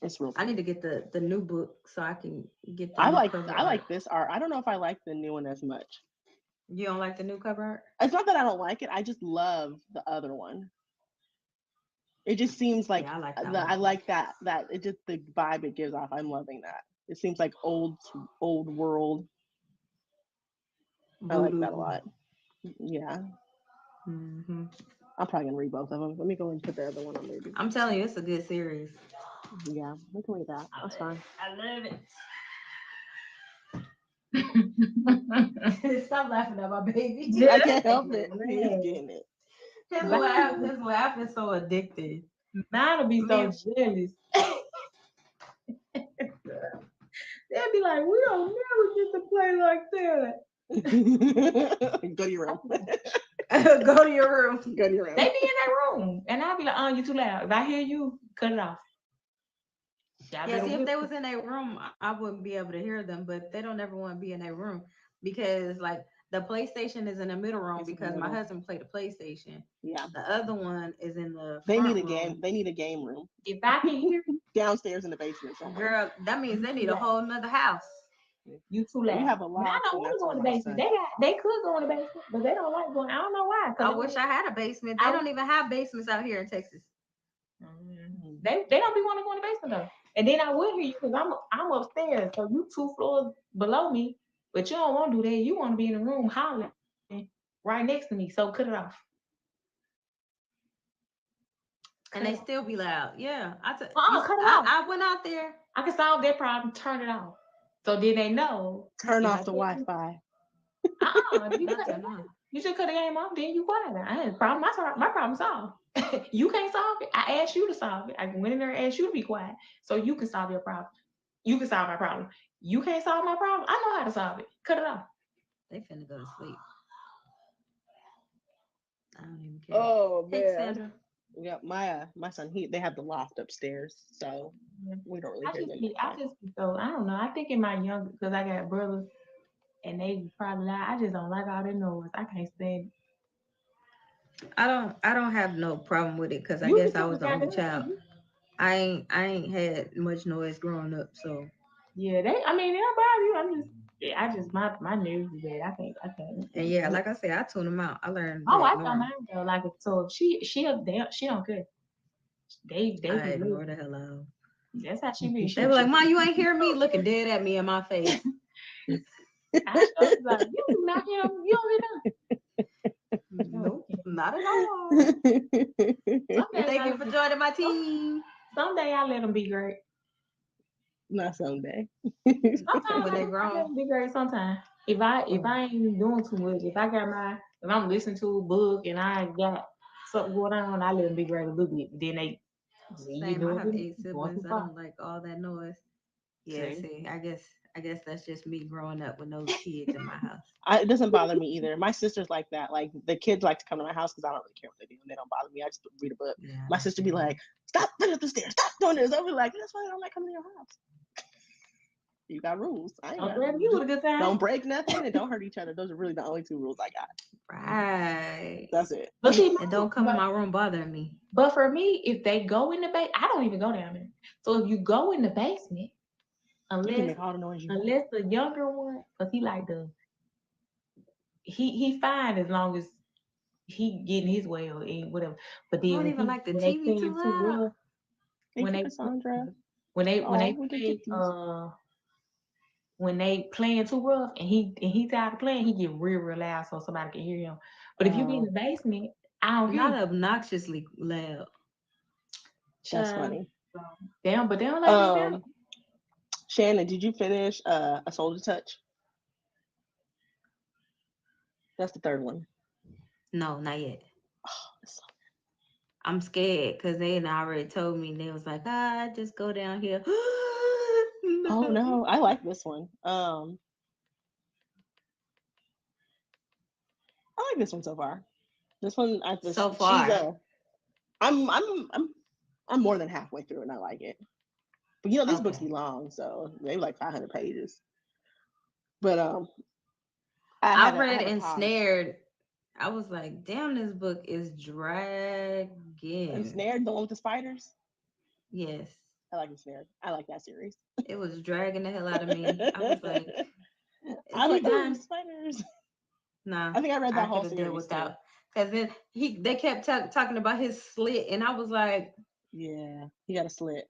It's real. I need to get the new book so I can get the I new like cover I like this art. I don't know if I like the new one as much. You don't like the new cover art? It's not that I don't like it. I just love the other one. It just seems like I like that it just the vibe it gives off. I'm loving that. It seems like old world. Voodoo. I like that a lot. Yeah. Mm-hmm. I'm probably gonna read both of them. Let me go and put the other one on maybe. I'm telling you, it's a good series. Yeah, we can read that. That's fine. I love it. Stop laughing at my baby. I can't help it. He's getting it. His laugh is so addictive. Mine will be so jealous. They'll be like, we don't never get to play like that. Go to your room. Go to your room. Go to your room. They be in that room. And I'll be like, you too loud. If I hear you, cut it off. Yeah, see, if they was in their room, I wouldn't be able to hear them, but they don't ever want to be in their room because, like, the PlayStation is in the middle room because my husband played the PlayStation. Yeah. The other one is in the They front need a room. game. They need a game room. If I can hear downstairs in the basement somewhere. Girl, that means they need a whole nother house. You too loud. We have a lot. I don't want to go in the basement. They could go in the basement, but they don't like going. I don't know why. I wish I had a basement. They don't even have basements out here in Texas. They don't be wanting to go in the basement though. And then I would hear you because I'm upstairs, so you 2 floors below me, but you don't want to do that. You want to be in the room hollering right next to me. So cut it off. And they still be loud. Yeah. Cut it off. I went out there. I can solve that problem. Turn it off. So then they know. Turn off the Wi-Fi. You should cut the game off. Then you quiet. I had a problem. My problem solved. You can't solve it. I asked you to solve it. I went in there and asked you to be quiet so you can solve your problem. You can solve my problem. You can't solve my problem. I know how to solve it. Cut it off. They finna go to sleep. I don't even care. Oh man. Hey, Sandra. Yeah, my son, they have the loft upstairs, so we don't really hear them. I don't know. I think in my younger, because I got brothers and they probably loud. I just don't like all that noise. I can't stand it. I don't have no problem with it because I guess I was the only child. I ain't had much noise growing up, so yeah, they'll bother you. I just my nerves is bad. I can't. And yeah, like I said, I tune them out. I learned. I don't mind though. Like so, she don't care. They I ignore the hell out. That's how she be. They were like, "Mom, you ain't hear me?" Looking dead at me in my face. I was like, you do not hear them. You don't hear them. Nope, not at all. Thank you for joining my team. Someday I let them be great. Not someday. Sometimes When I they do. I let grown. them be great. Sometimes if I ain't doing too much, if I'm listening to a book and I got something going on, I let them be great a little bit. Then you Same. I have doing 8 going too siblings. I far. don't like all that noise. Yeah, See? see, I guess that's just me growing up with no kids in my house. It doesn't bother me either. My sister's like that. Like the kids like to come to my house because I don't really care what they do and they don't bother me. I just read a book. Yeah, My sister be like, "Stop running up the stairs! Stop doing this!" I'll be like, "That's why I don't like coming to your house. You got rules. I ain't I'm got glad you had a good time. Don't break nothing and don't hurt each other. Those are really the only 2 rules I got. right. That's it. But see, And don't come in my room bothering me. but for me, if they go in the basement, I don't even go down there. So if you go in the basement, You can unless make all the noise you want. the younger one, because he like he fine as long as he getting his way or whatever. But I then don't even like the when they TV playing too too loud. rough, when Thank you, they Cassandra. when they with the play kitties. when they playing too rough and he tired of playing, he get real loud so somebody can hear him. But if you get in the basement, I don't hear Not you. obnoxiously loud. That's funny. They don't like that. Shannon, did you finish A Soul to Touch? That's the 3rd one. No, not yet. So I'm scared because they had already told me. They was like, just go down here. No. Oh no, I like this one. I like this one so far. This one, So far. I'm more than halfway through and I like it. But these books Okay. be long, so they like 500 pages. But I read Ensnared. I was like, damn, this book is dragging. Ensnared, the one with the spiders? Yes. I like Ensnared. I like that series. It was dragging the hell out of me. I was like, I like spiders. Nah. I think I read that whole could have series did without. Because then they kept talking about his slit, and I was like, yeah, he got a slit.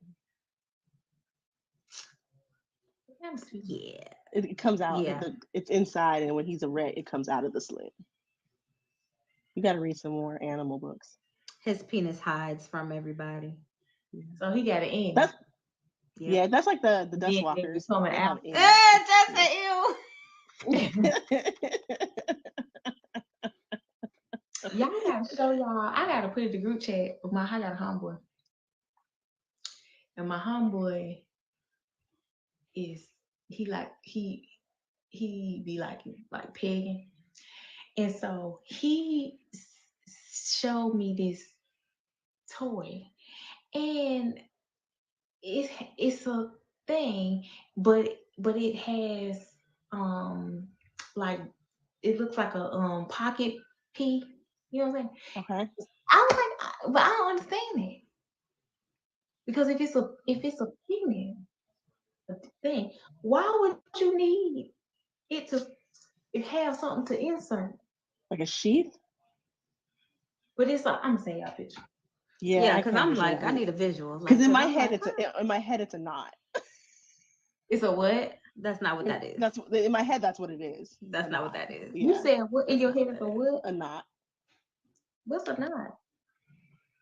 Yeah. It comes out. Yeah. It's inside, and when he's erect, it comes out of the slit. You got to read some more animal books. His penis hides from everybody. So he got an end. That's yeah, that's like the Dust Walkers. Coming out. That's the ew. Y'all gotta show y'all. I gotta put it in the group chat with I got a homeboy. And my homeboy is he be like pegging. And so he showed me this toy. And it's a thing, but it has like it looks like a pocket pea. You know what I'm saying? Okay. I was like, but I don't understand it because if it's a penis thing, why would you need it to have something to insert? Like a sheath? But it's like I'm gonna say y'all picture. Yeah, because I'm like, I need a visual. Because in my head, it's a knot. It's a what? That's not what that is. That's in my head. That's what it is. That's not what that is. You said what in your head is a what? A knot. What's a knot?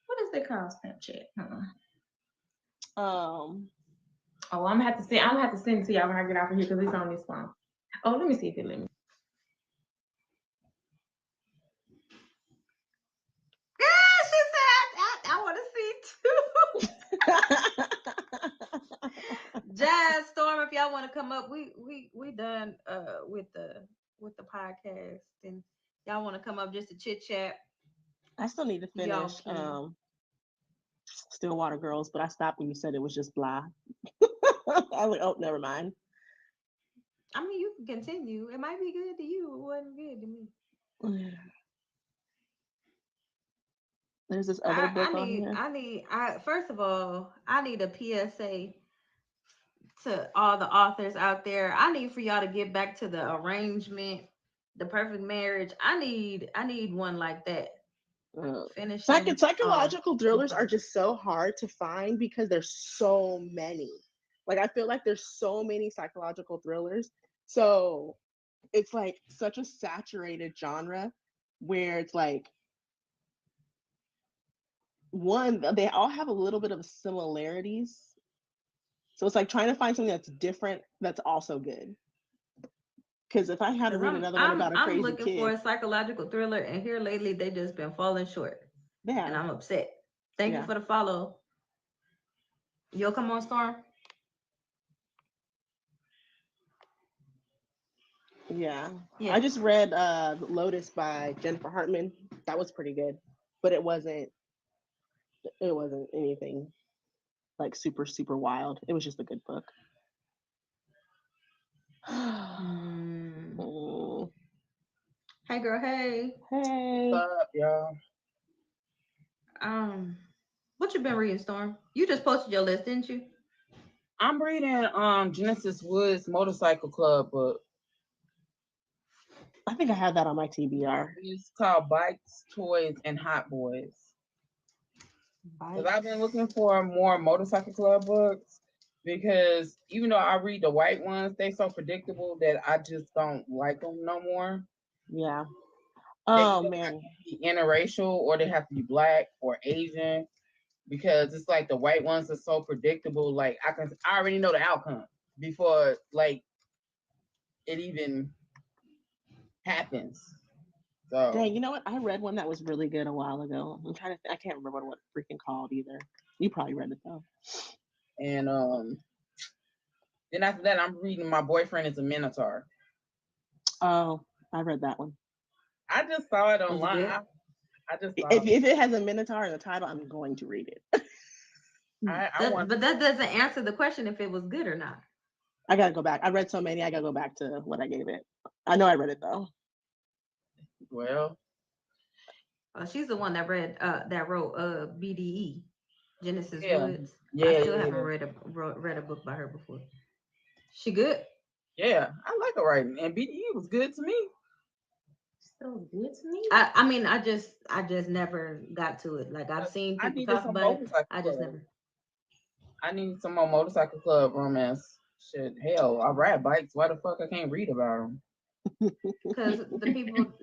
What is that called? Snapchat. Oh, I'm gonna have to send it to y'all when I get off of here because it's on this phone. Oh, let me see if it let me. She said, I want to see too. Jazz Storm, if y'all want to come up, we done with the podcast, and y'all want to come up just to chit chat. I still need to finish Stillwater Girls, but I stopped when you said it was just blah. I was like, oh, never mind. I mean, you can continue. It might be good to you. It wasn't good to me. There's this other book on here. First of all, I need a PSA to all the authors out there. I need for y'all to get back to the arrangement, the perfect marriage. I need one like that. Psychological thrillers are just so hard to find because there's so many. Like, I feel like there's so many psychological thrillers. So it's like such a saturated genre where it's like, one, they all have a little bit of similarities. So it's like trying to find something that's different that's also good. Because if I had to read another one about a crazy looking kid, for a psychological thriller, and here lately they just been falling short. Yeah. And I'm upset. Thank you for the follow. You'll come on, Storm? Yeah. I just read Lotus by Jennifer Hartman. That was pretty good. But it wasn't anything like super, super wild. It was just a good book. Hey girl, hey. Hey. What's up, y'all? What you been reading, Storm? You just posted your list, didn't you? I'm reading Genesis Woods' Motorcycle Club book. I think I have that on my TBR. It's called Bikes, Toys, and Hot Boys. Because I've been looking for more motorcycle club books, because even though I read the white ones, they so predictable that I just don't like them no more. Yeah. Oh man, have to be interracial, or they have to be Black or Asian, because it's like the white ones are so predictable. Like I already know the outcome before like it even happens. So dang, you know what? I read one that was really good a while ago. I'm trying to I can't remember what it freaking called either. You probably read it though. And then after that, I'm reading My Boyfriend is a Minotaur. Oh, I read that one. I just saw it online. I just saw if it has a Minotaur in the title, I'm going to read it. But that doesn't answer the question if it was good or not. I gotta go back. I read so many. I gotta go back to what I gave it. I know I read it though. Well, she's the one that wrote BDE, Genesis Woods. Yeah, I still haven't read a book by her before. She good? Yeah, I like her writing, and BDE was good to me. So good to me. I mean, I just never got to it. Like I've seen people talk about it. I just never. I need some more motorcycle club romance. Shit, hell, I ride bikes. Why the fuck I can't read about them? Because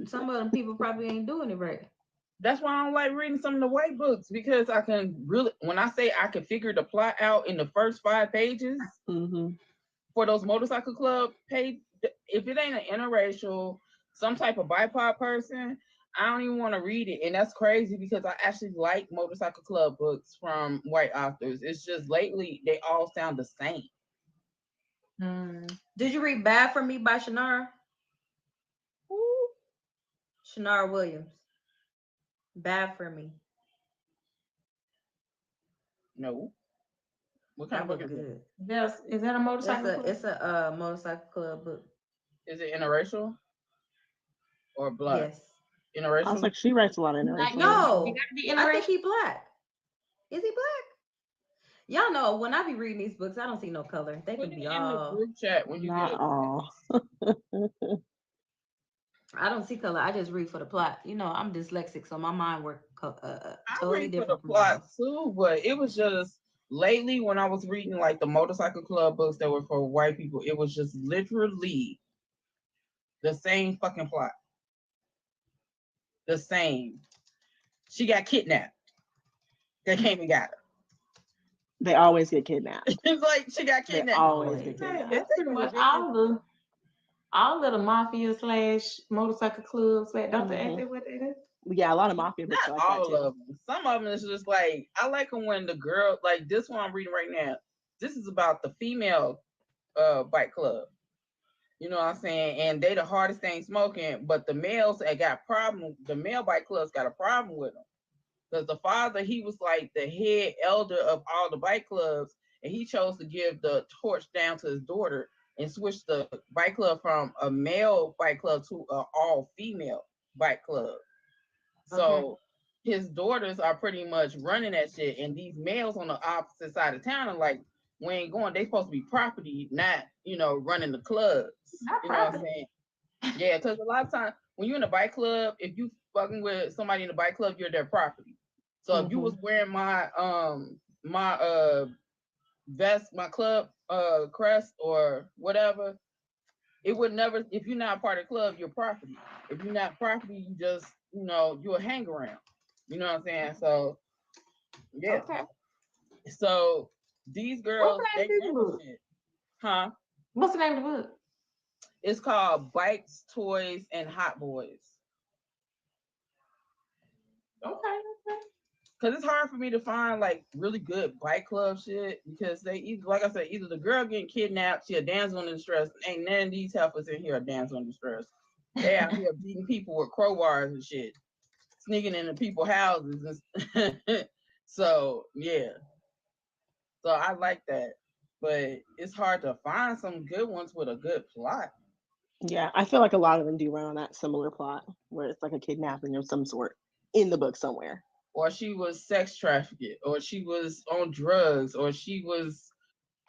some of them people probably ain't doing it right. That's why I don't like reading some of the white books, because I can really, when I say I can figure the plot out in the first 5 pages for those motorcycle club page, if it ain't an interracial, some type of BIPOC person, I don't even want to read it. And that's crazy, because I actually like motorcycle club books from white authors. It's just lately they all sound the same. Did you read Bad for Me by Shannara? Shannara Williams. Bad for Me. No. What kind of book is it? Is that a motorcycle club? It's a motorcycle club book. Is it interracial or Black? Yes. Interracial? I was like, she writes a lot of interracial. No, I think he Black. Is he Black? Y'all know when I be reading these books, I don't see no color. They can be all. In the group chat when you not get all. I don't see color. I just read for the plot. You know, I'm dyslexic, so my mind works totally different. For the plot too, but it was just lately when I was reading like the motorcycle club books that were for white people, it was just literally the same fucking plot. The same. She got kidnapped. They came and got her. They always get kidnapped. It's like she got kidnapped. They always get kidnapped. That's pretty much all of the mafia / motorcycle clubs. Don't they act what they do? Yeah, a lot of mafia books. Not like all that too. of them. Some of them is just like, I like them when the girl, like this one I'm reading right now. This is about the female bike club. You know what I'm saying? And they the hardest thing smoking, but the males got problem. The male bike clubs got a problem with them, because the father, he was like the head elder of all the bike clubs, and he chose to give the torch down to his daughter and switch the bike club from a male bike club to an all female bike club. So his daughters are pretty much running that shit, and these males on the opposite side of town are like, we ain't going. They supposed to be property, not running the clubs. You know what I'm saying? Yeah, because a lot of times when you're in a bike club, if you fucking with somebody in the bike club, you're their property. So if you was wearing my vest, my club crest or whatever, it would never. If you're not part of the club, you're property. If you're not property, you just you'll hang around. You know what I'm saying? So yeah. Okay. So These girls, they never shit. Huh? What's the name of the book? It's called Bikes, Toys, and Hot Boys. Okay. Because it's hard for me to find like really good bike club shit because they either, like I said, either the girl getting kidnapped, she a damsel in distress. Ain't none of these heifers in here a damsel in distress. They out here beating people with crowbars and shit, sneaking into people's houses. So yeah, so I like that, but it's hard to find some good ones with a good plot. Yeah, I feel like a lot of them do run on that similar plot where it's like a kidnapping of some sort in the book somewhere. Or she was sex trafficked, or she was on drugs, or she was.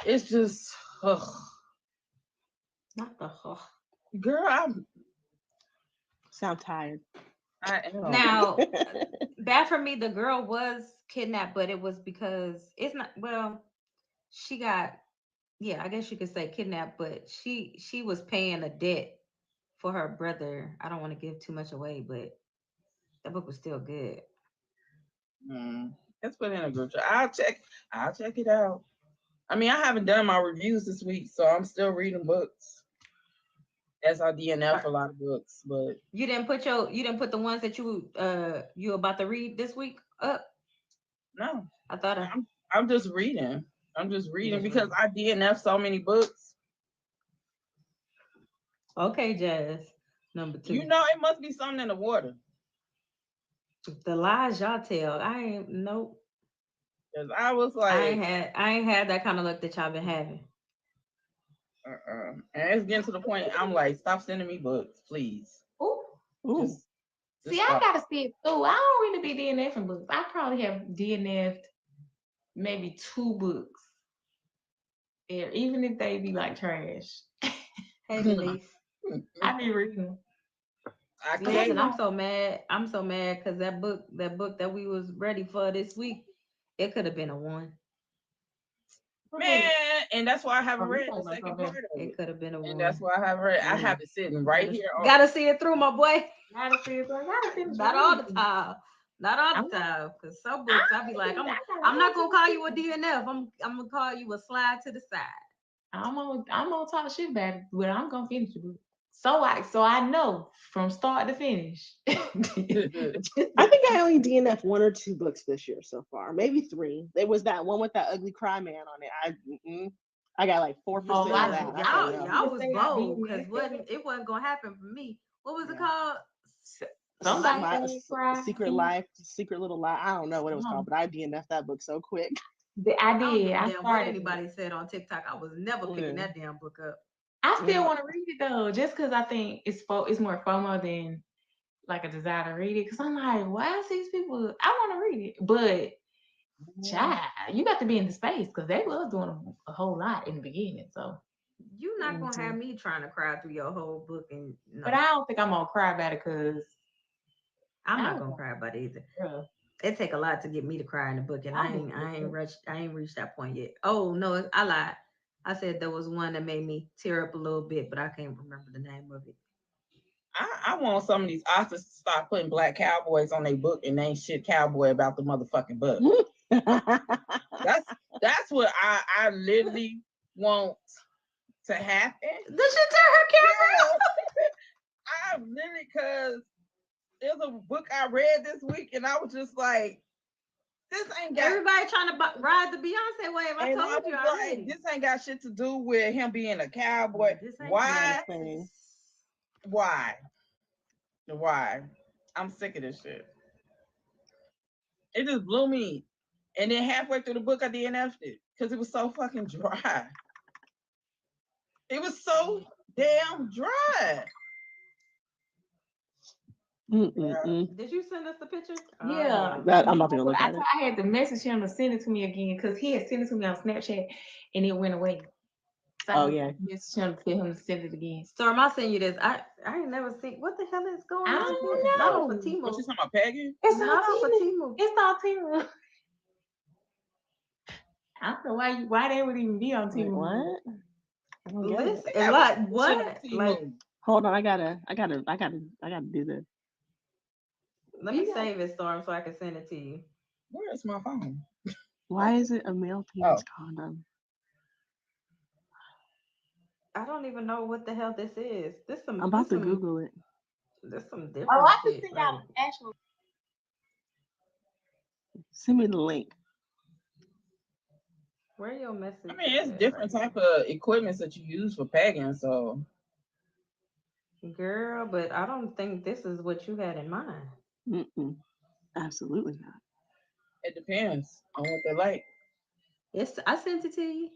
It's just, ugh. Not the Girl, I'm. Sound tired. I am. Now, bad for me. The girl was kidnapped, but it was because it's not. Well, she got. Yeah, I guess you could say kidnapped, but she was paying a debt for her brother. I don't want to give too much away, but that book was still good. Let's put in a group chat. I'll check it out. I mean, I haven't done my reviews this week, so I'm still reading books. As I DNF a lot of books, but you didn't put the ones that you about to read this week up. No, I thought I'm just reading. I'm just reading because I DNF so many books. Okay, Jazz. Number 2. You know, it must be something in the water. The lies y'all tell. I ain't nope. Cause I was like, I ain't had that kind of luck that y'all been having. And it's getting to the point. I'm like, stop sending me books, please. Ooh. See, I gotta see it through. I don't really be DNFing books. I probably have DNF'd maybe 2 books. Yeah, even if they be like trash. Hey, Denise. I be reading. Listen, I'm so mad. I'm so mad because that book that we was ready for this week, it could have been a 1. Man, and that's why I haven't read the second part of it. It could have been a 1. And that's why I haven't read. I have it sitting right here. Gotta see it through, my boy. Gotta see it through. Not all the time. Not all the time. Because some books, I'll be like, I'm not gonna call you a DNF. I'm gonna call you a slide to the side. I'm gonna talk shit about it, but I'm gonna finish the book. So I know from start to finish. I think I only DNF 1 or 2 books this year so far, maybe 3. There was that one with that ugly cry man on it. I got like 4% of that. Y'all was bold because it wasn't gonna happen for me. What was it called? Secret Life, Secret Little Lie. I don't know what it was called, but I DNF'd that book so quick. I did. I started. What anybody said on TikTok, I was never picking that damn book up. I still want to read it though, just because I think it's more FOMO than like a desire to read it. Because I'm like, why is these people? I want to read it, but child, you got to be in the space because they was doing a whole lot in the beginning. So you're not gonna have me trying to cry through your whole book, but I don't think I'm gonna cry about it because I'm not gonna cry about it either. Yeah. It take a lot to get me to cry in the book, and I ain't reached that point yet. Oh no, I lied. I said there was one that made me tear up a little bit, but I can't remember the name of it. I want some of these authors to start putting black cowboys on their book and ain't shit cowboy about the motherfucking book. That's what I literally want to happen. Did she tear her camera? I literally, because there's a book I read this week and I was just like, this ain't got everybody trying to ride the Beyonce wave. I told you already. Like, this ain't got shit to do with him being a cowboy. Why? I'm sick of this shit. It just blew me. And then halfway through the book, I DNF'd it because it was so fucking dry. It was so damn dry. Did you send us the picture? Yeah, I'm not gonna look at it. I had to message him to send it to me again because he had sent it to me on Snapchat and it went away. So yeah. Message him to tell him to send it again. Storm, I'll send you this. I ain't never seen. What the hell is going on? I don't know. What you talking about, Peggy? It's not on Timu. It's not Timu. I don't know why they would even be on Timu. What? Listen, what? Like, hold on, I gotta do this. Let me save it, Storm, so I can send it to you. Where's my phone? Why is it a male penis condom? I don't even know what the hell this is. I'm about to Google it. There's some different I can shit. send out actual. Send me the link. Where your message? I mean, it's different type of equipment that you use for pegging, so. Girl, but I don't think this is what you had in mind. Absolutely not. It depends on what they like. Yes, I sent it to you.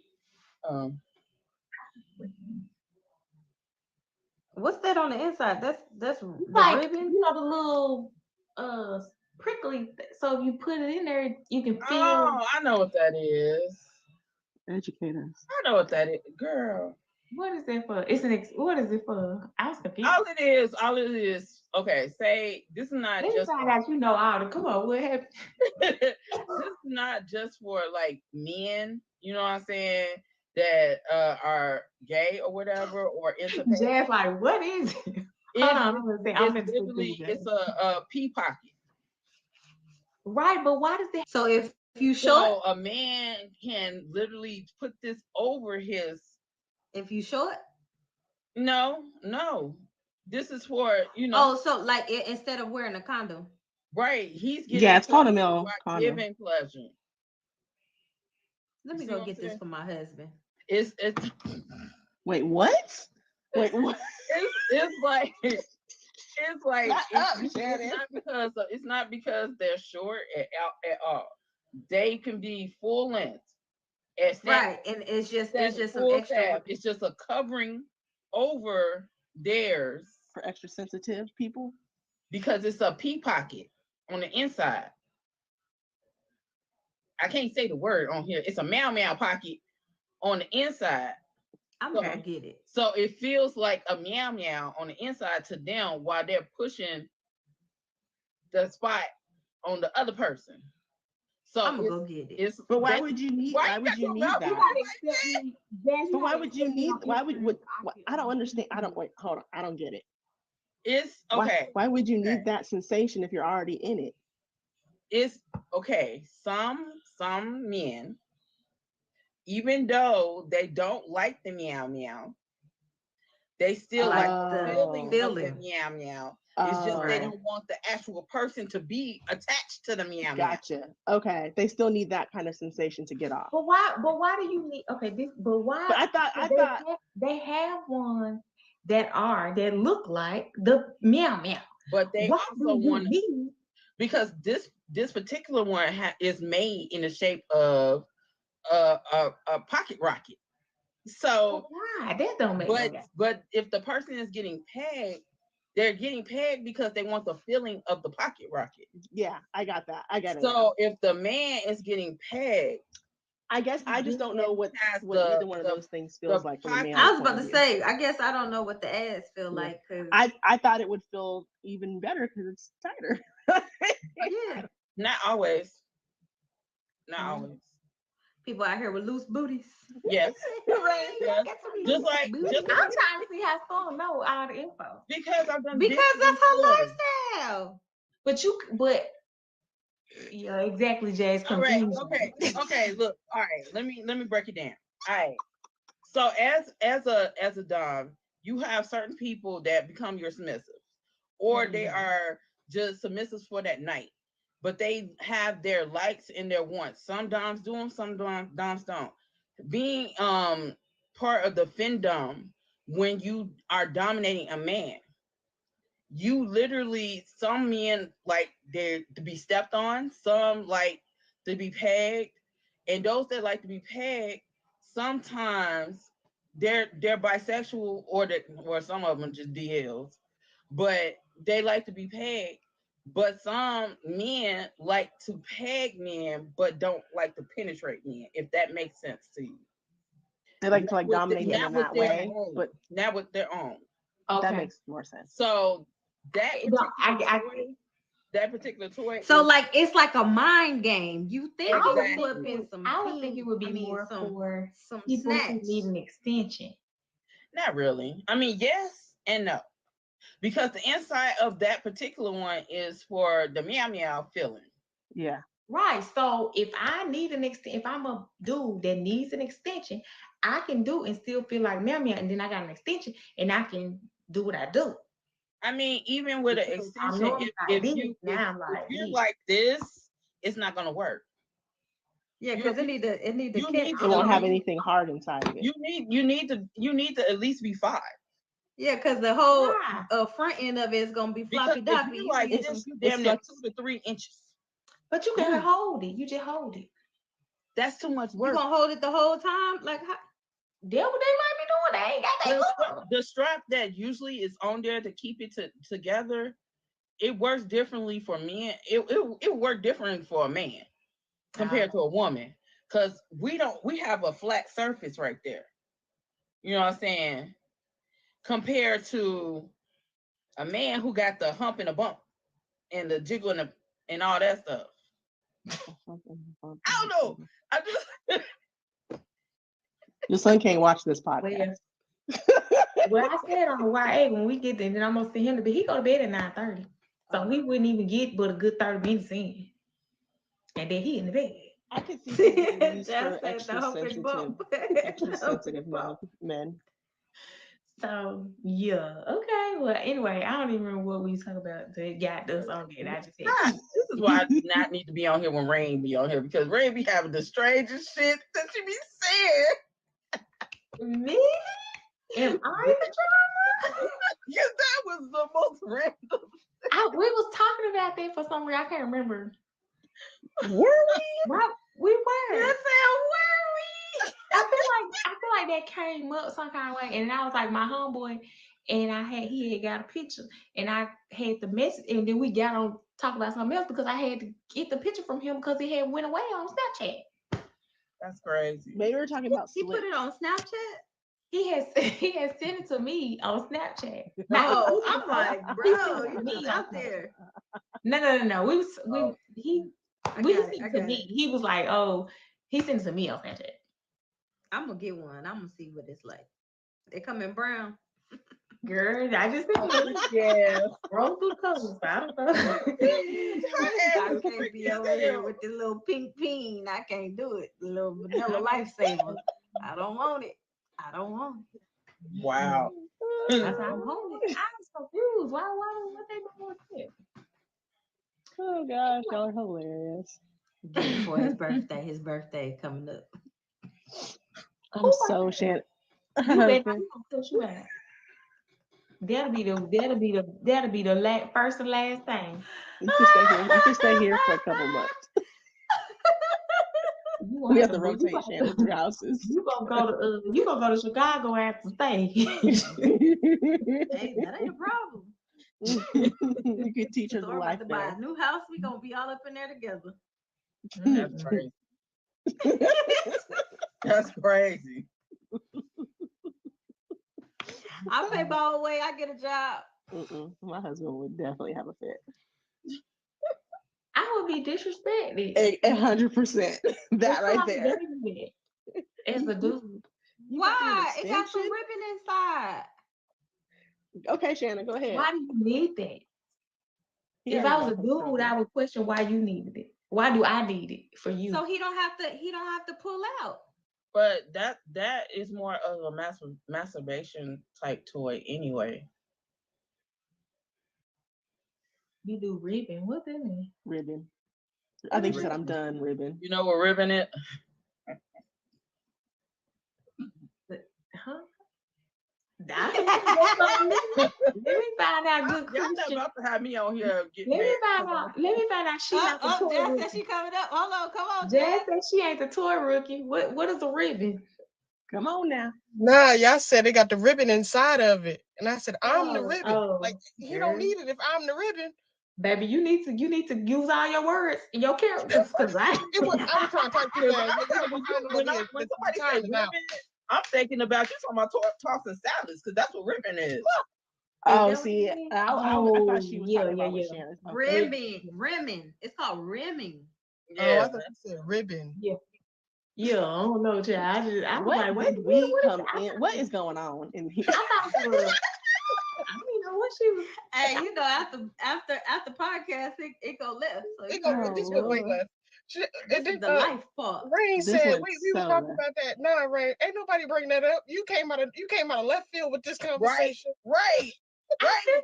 What's that on the inside? That's the like, ribbon. You know the little prickly. So if you put it in there, you can feel. Oh, I know what that is. Educate us. I know what that is, girl. What is that for? What is it for? I was confused. All it is. Okay, say this is not Let's just. find out. You know all the. Come on, what happened? This is not just for like men. You know what I'm saying? That are gay or whatever or into. Jazz, like, what is it? Hold on, it's a pee pocket. Right, but why does that? So if you show it, a man can literally put this over his. If you show it, no. This is for Oh, so like instead of wearing a condom, right? He's getting. Yeah, it's called a male condom. Giving pleasure. Let me go get this for my husband. It's. Wait, what? Wait, what? It's like. It's like it's not because they're short at all. They can be full length. Right, and it's just some extra. It's just a covering over theirs for extra sensitive people because it's a pee pocket on the inside. I can't say the word on here. It's a meow pocket on the inside. I'm gonna get it. So it feels like a meow on the inside to them while they're pushing the spot on the other person. So I'm gonna go get it. But why would you need? Why would you need that? But why would you need? I don't understand. Hold on. I don't get it. It's okay. Why would you need that sensation if you're already in it? It's okay. Some men, even though they don't like the meow, they still like the feeling of the meow. It's just they don't want the actual person to be attached to the meow. Gotcha. Okay, they still need that kind of sensation to get off. But why? But why do you need? Okay, but why? But I thought they have one that look like the meow. But they also want because this particular one is made in the shape of a pocket rocket. So why? That don't make sense. But if the person is getting pegged, they're getting pegged because they want the feeling of the pocket rocket. Yeah, I got that. I got it. So if the man is getting pegged, I guess I just don't know what either one of those things feels like from a man. I was about to say, I guess I don't know what the ass feel like. Cause I thought it would feel even better because it's tighter. Yeah. Not always. Not always. People out here with loose booties. Yes. Right. Yes. Just like I'm trying to see how Storm know all the info. Because I've done because that's her lifestyle. But yeah, exactly, Jazz. All right. Okay. Look. All right. Let me break it down. All right. So as a dom, you have certain people that become your submissives, or they are just submissives for that night. But they have their likes and their wants. Some doms do them, some doms don't. Being part of the femdom, when you are dominating a man, you literally, some men like they to be stepped on, some like to be pegged, and those that like to be pegged, sometimes they're bisexual or some of them just DLs, but they like to be pegged. But some men like to peg men, but don't like to penetrate men, if that makes sense to you. They like to dominate them in that way, but not with their own. Okay. That makes more sense. So that particular toy. So it's like a mind game. You think I would think it would be more for some people snatch. who need an extension. Not really. I mean, yes and no. Because the inside of that particular one is for the meow feeling. Yeah. Right. So if I need if I'm a dude that needs an extension, I can do and still feel like meow, and then I got an extension and I can do what I do. I mean, even with an extension, if you're like this, it's not gonna work. Yeah, because it need to catch. It won't have anything hard inside of it. You need to at least be 5. Yeah, because the whole front end of it is gonna be floppy doppy. You like this, you damn near 2 to 3 inches. But you can hold it. You just hold it. That's too much work. You gonna hold it the whole time? Like how? That's what they might be doing. They ain't got that. The strap that usually is on there to keep it together, it works differently for men. It worked differently for a man compared to a woman, because we have a flat surface right there. You know what I'm saying? Compared to a man who got the hump and the bump and the jiggle and all that stuff. I don't know. I just your son can't watch this podcast. Well, I said on the YA when we get there, then I'm gonna see him to bed. He go to bed at 9:30, so he wouldn't even get but a good 30 minutes in, and then he in the bed. I can see something used for extra sensitive men. So yeah, okay. Well, anyway, I don't even remember what we was talking about. They got us on there. I just said this is why I do not need to be on here when Rayn be on here, because Rayn be having the strangest shit that she be saying. Me? Am I the drama? Yeah, that was the most random. We was talking about that for some reason. I can't remember. Were we? Right, we were. You said were we? I feel like that came up some kind of way, and I was like my homeboy, and he had got a picture, and I had the message, and then we got on talk about something else because I had to get the picture from him because he had went away on Snapchat. That's crazy. Maybe we were talking about. He put it on Snapchat. He has sent it to me on Snapchat. No, I'm like, bro, you out there. No. We sent it to me. He was like, oh, he sent it to me on Snapchat. I'm gonna get one. I'm gonna see what it's like. They come in brown. Girl, I just said yeah. Roll through the colors. I don't know. I can't be over here with the little pink peen. I can't do it. The little vanilla lifesaver. I don't want it. Wow. That's how I'm holding it. I was confused. What they doing with it? Oh gosh, y'all are hilarious. For his birthday coming up. I'm so Shannon. You bet I'm gonna push you out. That'll be the first and last thing. You can stay here for a couple months. We have to rotate Shannon through houses. You gonna go to Chicago after stay. Hey, that ain't a problem. You could teach her the life to buy a new house. We gonna be all up in there together. That's crazy. That's crazy. I pay my own way. I get a job. My husband would definitely have a fit. I would be disrespected. 100%. That right there. As a dude. Why? It got some ribbon inside. Okay, Shannon, go ahead. Why do you need that? If I was a dude, I would question why you needed it. Why do I need it for you? So he don't have to pull out. But that is more of a masturbation type toy anyway. You do ribbon. What that mean? Ribbon. I think you said I'm done, ribbon. You know what ribbon is? Huh? Let me find out good question. Y'all about to have me on here. Let me find out she not the toy Jazz rookie. said she coming up. Hold on, come on. Jazz said she ain't the toy rookie. What is a ribbon? Come on now. Nah, y'all said they got the ribbon inside of it. And I said, I'm the ribbon. Like he don't need it if I'm the ribbon. Baby, you need to use all your words and your characters. Cause I'm trying to talk to when somebody says ribbon, I'm thinking about you talking about tossing salads, because that's what ribbon is. Oh, see, I thought she was talking about Shannon. Okay. Rimming. It's called rimming. Yeah. Oh, I thought you said ribbon. Yeah. Yeah, I don't know, child. I was like, when we come in? What is going on in here? I thought it was. I don't know what she was. Hey, after podcast, it go left. So it go way left. This is the life part. Rayn said we were talking about that. Nah, Rayn, ain't nobody bring that up. You came out of left field with this conversation. Right. I feel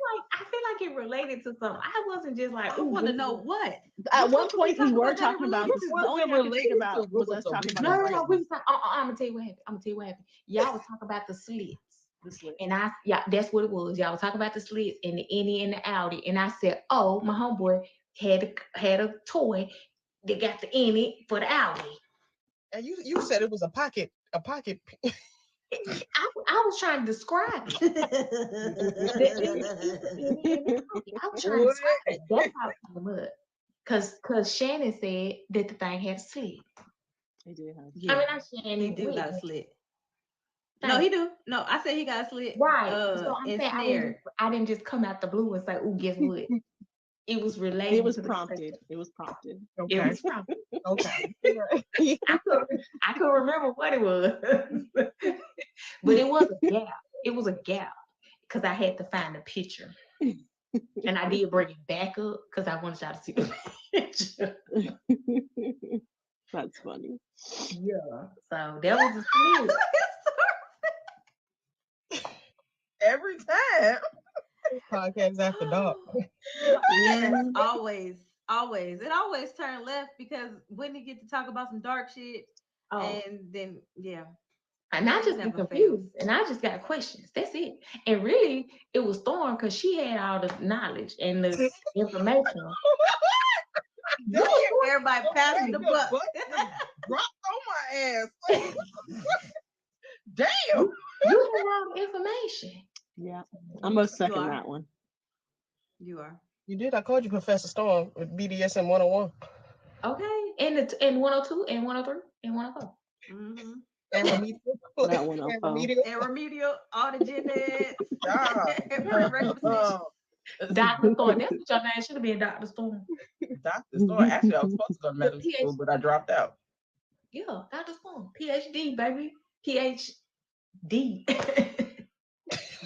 like it related to something. I wasn't just like, I want to know what. At one point, we were talking about this. The only thing I could think about was us talking about. No. I'm gonna tell you what happened. Y'all was talking about the slits. And that's what it was. Y'all was talking about the slits and the innie and the outie. And I said, oh, my homeboy had a toy that got the innie for the outie. And you said it was a pocket. I was trying to describe it. I was trying to describe it. That's how it came up. Because Shannon said that the thing had a slit. He did have. Yeah. I mean, not Shannon. He do got a slit. No, he do. No, I said he got a slit. Right. So I'm saying I didn't just come out the blue and say, "Oh, guess what?" It was related. It was prompted. Okay. It was prompted. Okay. I couldn't remember what it was, but it was a gap. It was a gap because I had to find the picture, and I did bring it back up because I wanted y'all to see the picture. That's funny. Yeah. So that was a slit. Every time. Podcast after dark. Yes, always. It always turned left because Whitney get to talk about some dark shit, and then and I just got confused, and I just got questions. That's it. And really, it was Thorn because she had all the knowledge and the information. Everybody passing the buck. Dropped on my ass. Damn. You have all the information. Yeah, I'm gonna second that one. You are. You did. I called you Professor Storm with BDSM 101. Okay, and 102 and 103 and 104. Mm-hmm. And remedial. That 104. And remedial. All the genetics. Dr. Storm. That's what your name should have been, Dr. Storm. Dr. Storm. Actually, I was supposed to go to medical school, but I dropped out. Yeah, Dr. Storm. PhD, baby. PhD.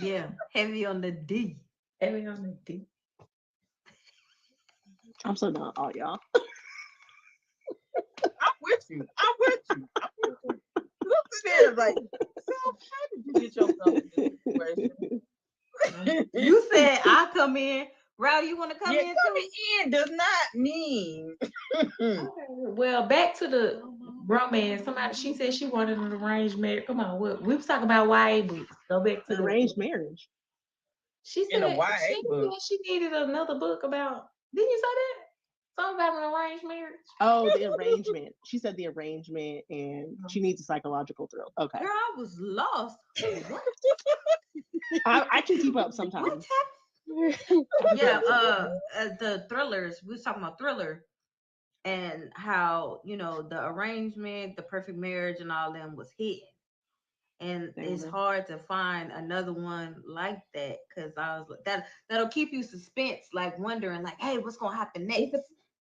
Yeah, heavy on the D. Heavy on the D. I'm so done, all y'all. I'm with you. Look at there, like, so how did you get yourself in this situation? You said I come in. Rowdy, you want to come in? Coming in does not mean. Okay. Well, back to the romance. She said she wanted an arranged marriage. Come on, we was talking about YA books. Go back to the arranged marriage. She said she needed another book about. Didn't you say that? Something about an arranged marriage. Oh, the arrangement. She said the arrangement, and she needs a psychological thrill. Okay. Girl, I was lost. I can keep up sometimes. The thrillers. We was talking about thriller, and how the arrangement, the perfect marriage, and all them was hidden. And it's hard to find another one like that because I was like that'll keep you suspense, like wondering, like, hey, what's gonna happen next?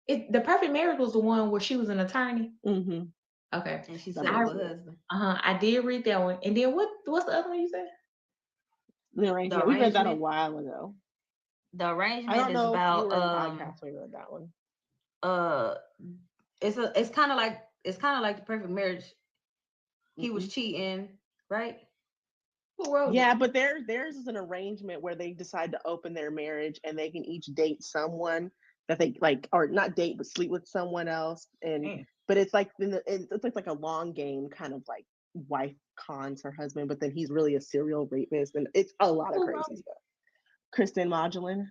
The perfect marriage was the one where she was an attorney. Mm-hmm. Okay. And she said her husband. I did read that one. And then what's the other one you said? The arrangement. We read that a while ago. The arrangement is about podcast we read that one. It's kind of like the perfect marriage. He was cheating, right? Yeah, but theirs is an arrangement where they decide to open their marriage and they can each date someone that they like, or not date, but sleep with someone else. And but it's like it's like a long game, kind of like wife cons her husband, but then he's really a serial rapist, and it's a lot of crazy stuff. Christian Modulin,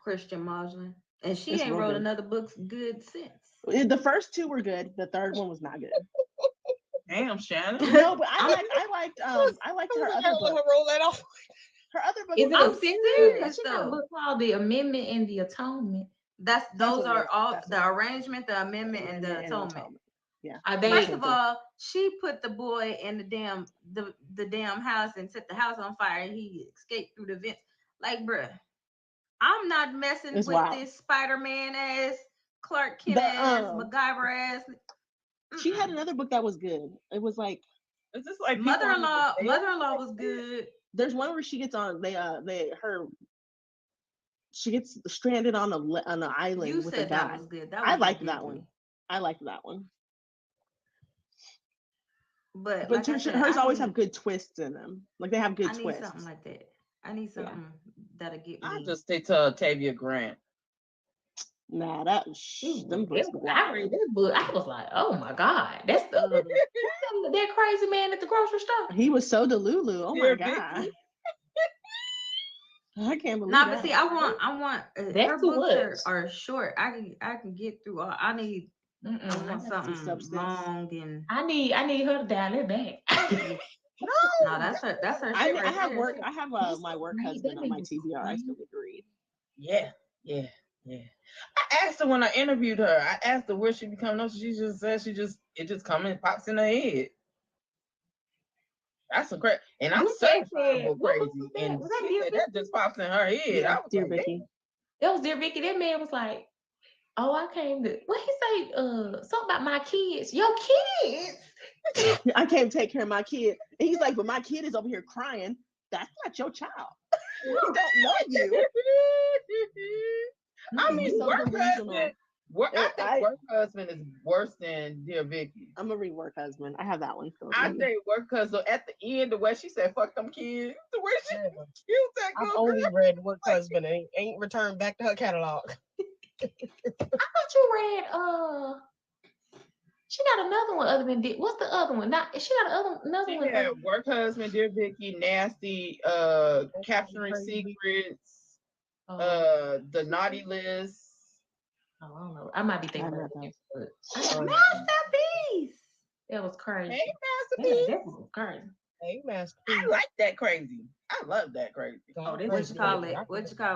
and she ain't wrote another book good since. The first two were good. The third one was not good. Damn, Shannon. No, but I liked her other book. Roll that off. Her other book. I'm serious. She got a book called The Amendment and the Atonement. Those are all the arrangement, the amendment, and the atonement. Yeah. First of all, she put the boy in the damn house and set the house on fire, and he escaped through the vents. Like, bruh, I'm not messing with this Spider-Man ass, Clark Kent ass, MacGyver ass. She had another book that was good. It was like, is this like Mother-in-law was good. There's one where she gets on she gets stranded on an island with a guy. That was good. I liked that one. But like hers always have good twists in them. Like they have good twists. I need something like that. I need something that'll get me. I just stick to Octavia Grant. Nah, that them books. I read that book. I was like, oh my God, that's that crazy man at the grocery store. He was so delulu. Oh my God. I can't believe that. But see, I want her books are short. I can get through all. I need I want something long and I need her to dial it back. No, that's her I have work. I have my work husband on my TBR. I still need to read. Yeah. I asked her when I interviewed her. I asked her where she become. No, she just said it just comes and pops in her head. That's a crazy, and I'm certifiable crazy. And she said that just pops in her head. Yeah, I was Dear like, Vicky. That was Dear Vicky. That man was like, "Oh, I came to what he say? Something about my kids. Your kids." I can't take care of my kid. And he's like, but my kid is over here crying. That's not your child. He don't know you. I mean, so Work Husband. I think Work Husband is worse than Dear Vicky. I'm gonna read Work Husband. I have that one. So I think Work Husband at the end, the way she said, "Fuck them kids," the way she cute that I've only read Work Husband and ain't returned back to her catalog. I thought you read she got another one other than what's the other one? She got another one. Yeah, Work Husband, Dear Vicky, Nasty, Capturing Secrets, The Naughty List. Oh, I don't know. I might be thinking about that. Masterpiece. That was crazy. Hey, Masterpiece. That was crazy. Hey, Masterpiece. I like that crazy. I love that crazy. Oh, what you call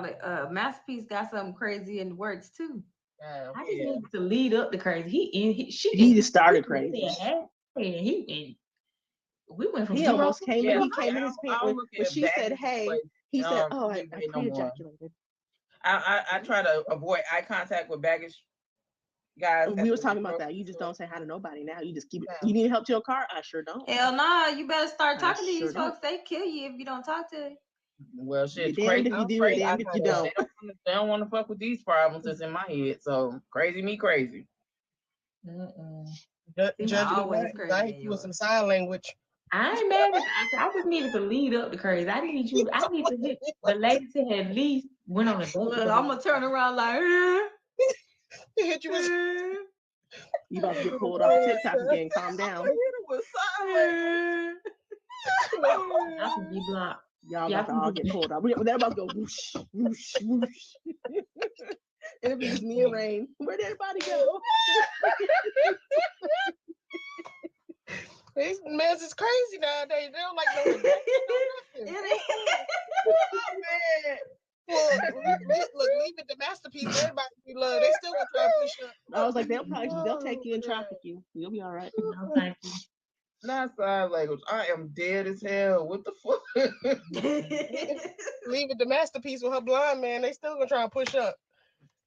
it? Masterpiece got something crazy in the works too. I just need to lead up the crazy. He just started crazy. We went from he zero. Almost came in. He came in his pants when she said, "Hey," he said, "Oh, I pre-ejaculated." I try to avoid eye contact with baggage guys. We was talking about that. You just don't say hi to nobody now. You just keep it. You need help to your car? I sure don't. Hell nah. You better start talking to these folks. They kill you if you don't talk to them. Well, shit, crazy. If you do it, damned if you don't. They don't want to fuck with these problems that's in my head. So crazy me crazy. Judging with some sign language. I ain't mad at I just needed to lead up the crazy. I need to hit the lady to at least went on a date. I'm gonna turn around like hit you with you about to get pulled off TikTok again. Calm down. I can be blocked. Y'all about to all get pulled off. They're about to go whoosh, whoosh, whoosh. It'll be just me and Rayn. Where'd everybody go? These men is crazy nowadays. They don't like no nothing. Well, leave it to Masterpiece. Everybody we love. They still gonna try to push up. I was like, they'll take you and traffic you. You'll be all right. No, thank you. Not sign language. I am dead as hell. What the fuck? Leave it to Masterpiece with her blind man. They still gonna try to push up.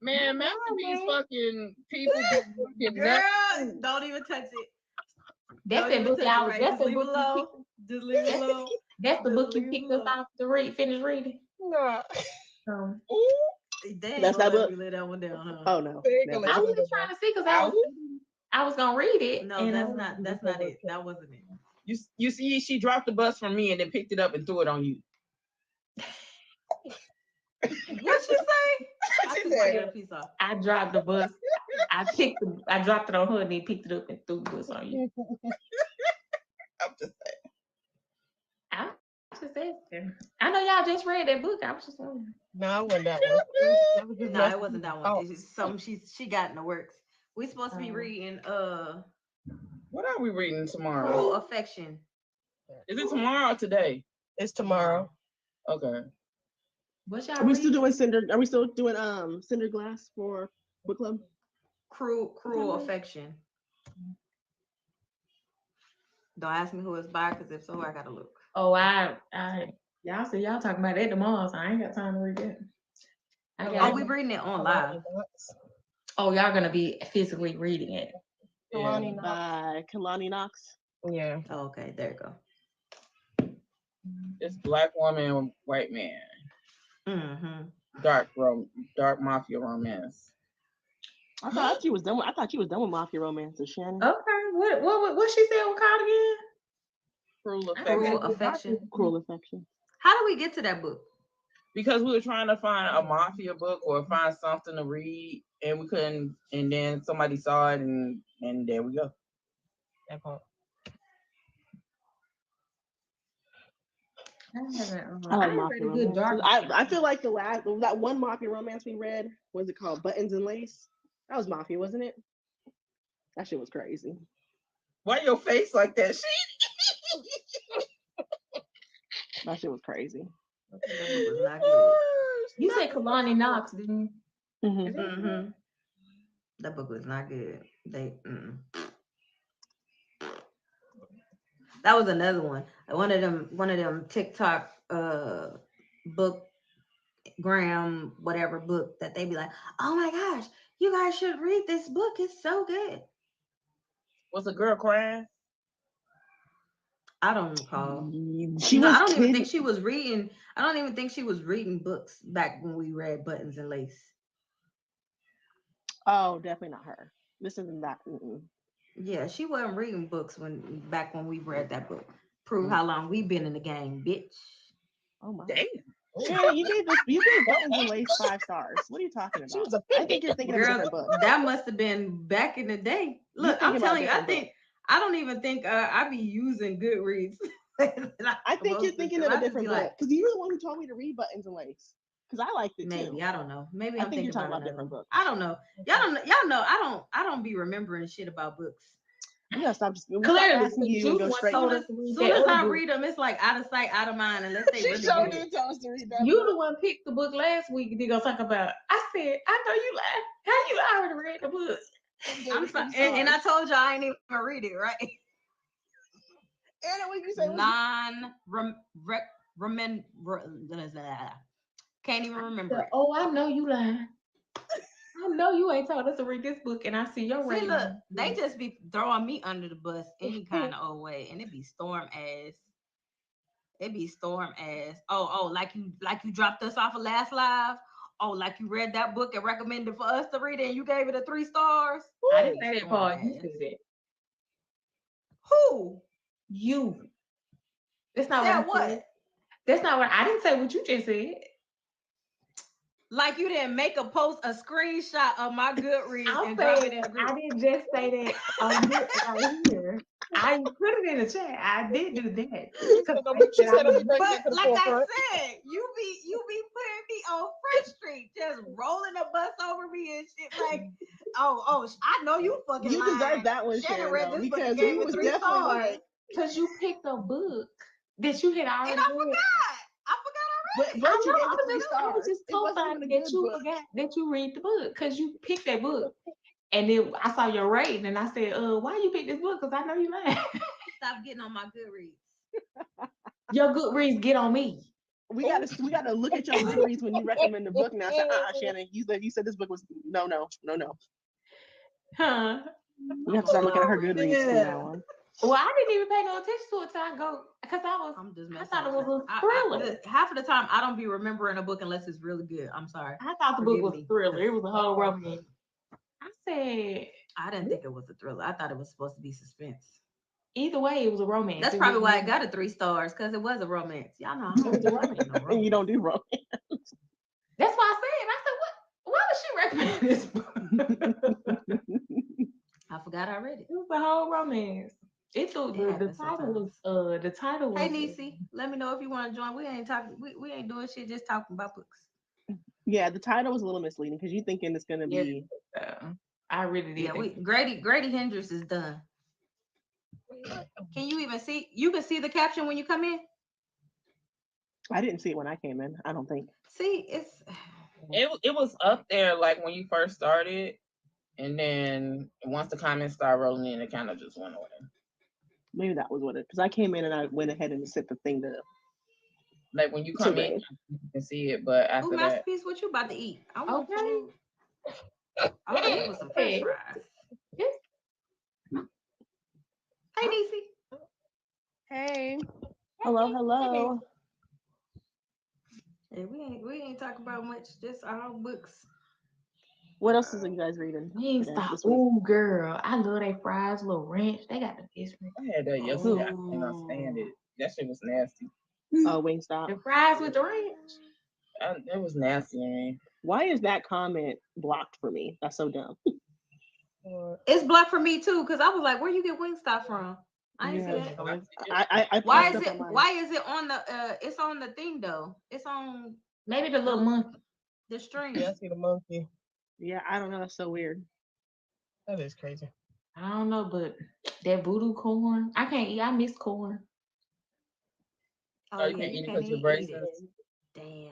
Man, Masterpiece fucking people. Girl, don't even touch it. That's the book y'all. That's the book. Just leave it alone. That's the book you picked us off to finish reading. No. That's that book. Lay that one down, huh? Oh no. I was just trying to see because I was gonna read it. No, that's not it. That wasn't it. You see, she dropped the bus from me and then picked it up and threw it on you. What'd she say? I dropped the bus. I dropped it on her and then picked it up and threw the bus on you. I'm just saying. I know y'all just read that book. I was just wondering. No, it wasn't that one. No, it wasn't that one. It's something she got in the works. We supposed to be reading what are we reading tomorrow? Cruel Affection. Is it tomorrow or today? It's tomorrow. Okay. Are we still doing Cinder? Are we still doing Cinder Glass for book club? Cruel Affection. Don't ask me who it's by, because if so, I gotta look. Oh, y'all see y'all talking about that tomorrow, so I ain't got time to read it. We reading it on live. Oh, y'all gonna be physically reading it. By Kalani Knox. Yeah. Oh, okay, there you go. It's Black woman and white man. Mm-hmm. Dark mafia romance. I thought you was done with mafia romances, Shannon. Okay, what she said was called again? Cruel Affection. Cruel Affection. How do we get to that book? Because we were trying to find a mafia book or find something to read, and we couldn't. And then somebody saw it, and there we go. That part. I like mafia romance. I feel like that one mafia romance we read, what was it called? Buttons and Lace. That was mafia, wasn't it? That shit was crazy. Why your face like that? That shit was crazy. You said Kalani Knox, didn't you? Mm-hmm. That book was not good. That was another one. One of them TikTok book gram whatever book that they be like, oh my gosh, you guys should read this book. It's so good. Was a girl crying? I don't recall. I don't even think she was reading books back when we read Buttons and Lace. Oh, definitely not her. This isn't that. Yeah, she wasn't reading books back when we read that book. Prove how long we've been in the game, bitch. Oh my. Damn. Shannon, you gave Buttons and Lace 5 stars. What are you talking about? I think you're thinking of a different book. That must have been back in the day. Look, I'm telling you, I don't even think I be using Goodreads. I think you're thinking of a different book because you were the one who told me to read Buttons and Lace because I liked it too. Maybe I don't know. Maybe I think you're talking about different books. I don't know. Y'all know. I don't be remembering shit about books. You gotta stop. Clearly, asking you and go straight. As soon as I read them, it's like out of sight, out of mind. Unless they really didn't tell us to read that. You the one picked the book last week. They gonna talk about. I said, I know you lied. How you already read the book? I'm sorry, and I told you I ain't even gonna read it, right? And what you say? Can't even remember. Oh, I know you lying. I know you ain't told us to read this book, and I see your rating. Look, they just be throwing me under the bus any kind of old way, and it be storm ass. Oh, like you dropped us off of last live. Oh, like you read that book and recommended for us to read it, and you gave it a 3 stars. I didn't say that part. You said that. Who? You. That's not what. Said. That's not what I didn't say. What you just said. Like you didn't make a screenshot of my Goodreads and drop it in the group. I didn't just say that on right here. I put it in the chat. I did do that. But like I said, you be putting me on Front Street, just rolling a bus over me and shit. Like, oh, I know you fucking. You deserve that one, Shannon Shannon, read this because book and gave we it was 3 stars. Because you picked a book that you had already. And I forgot. But you gave it 3 stars. I was just co-signing that you forgot that you read the book because you picked that book. And then I saw your rating and I said, why you pick this book? Because I know you lying. Stop getting on my Goodreads. Your Goodreads get on me. We gotta look at your Goodreads when you recommend the book now. Say, Shannon, you said this book was no. Huh? We have to start looking at her Goodreads from now on. Well, I didn't even pay no attention to it till I go because I thought it was a thriller. Half of the time, I don't be remembering a book unless it's really good. I'm sorry. I thought the book was a thriller. It was a whole romance. I said I didn't think it was a thriller. I thought it was supposed to be suspense. Either way, it was a romance. That's probably why I got a 3 stars because it was a romance. Y'all know it was a romance. And you don't do romance. That's why I said. I said, why would she recommend this book? I forgot I read it. It was a whole romance. The title was Hey Niecy, let me know if you want to join. We ain't talking. We ain't doing shit. Just talking about books. Yeah, the title was a little misleading because you thinking it's gonna be. I really did. Yeah, Grady Hendrix is done. Can you even see? You can see the caption when you come in. I didn't see it when I came in. I don't think. See, it was up there like when you first started, and then once the comments started rolling in, it kind of just went away. Maybe that was what it. Because I came in and I went ahead and set the thing to. Like when you come in, you can see it, but after that. Masterpiece, what you about to eat? I want food. I want to eat with some French fries. Hey, Niecy. Hey. Hello. Hey, we ain't talking about much. Just our books. What else is you guys reading? Wingstop. Oh, girl. I love their fries, little ranch. They got the best ranch. I had that yesterday. I cannot stand it. That shit was nasty. Oh, Wingstop. The fries with the ranch. It was nasty, man. Why is that comment blocked for me? That's so dumb. It's blocked for me too, because I was like, where you get Wingstop from? I didn't see that. Why is it on the it's on the thing though? It's on maybe the little monkey. The string. Yeah, I see the monkey. Yeah, I don't know. That's so weird. That is crazy. I don't know, but that voodoo corn, I can't eat. I miss corn. Oh, you can't eat it because your braces. Damn.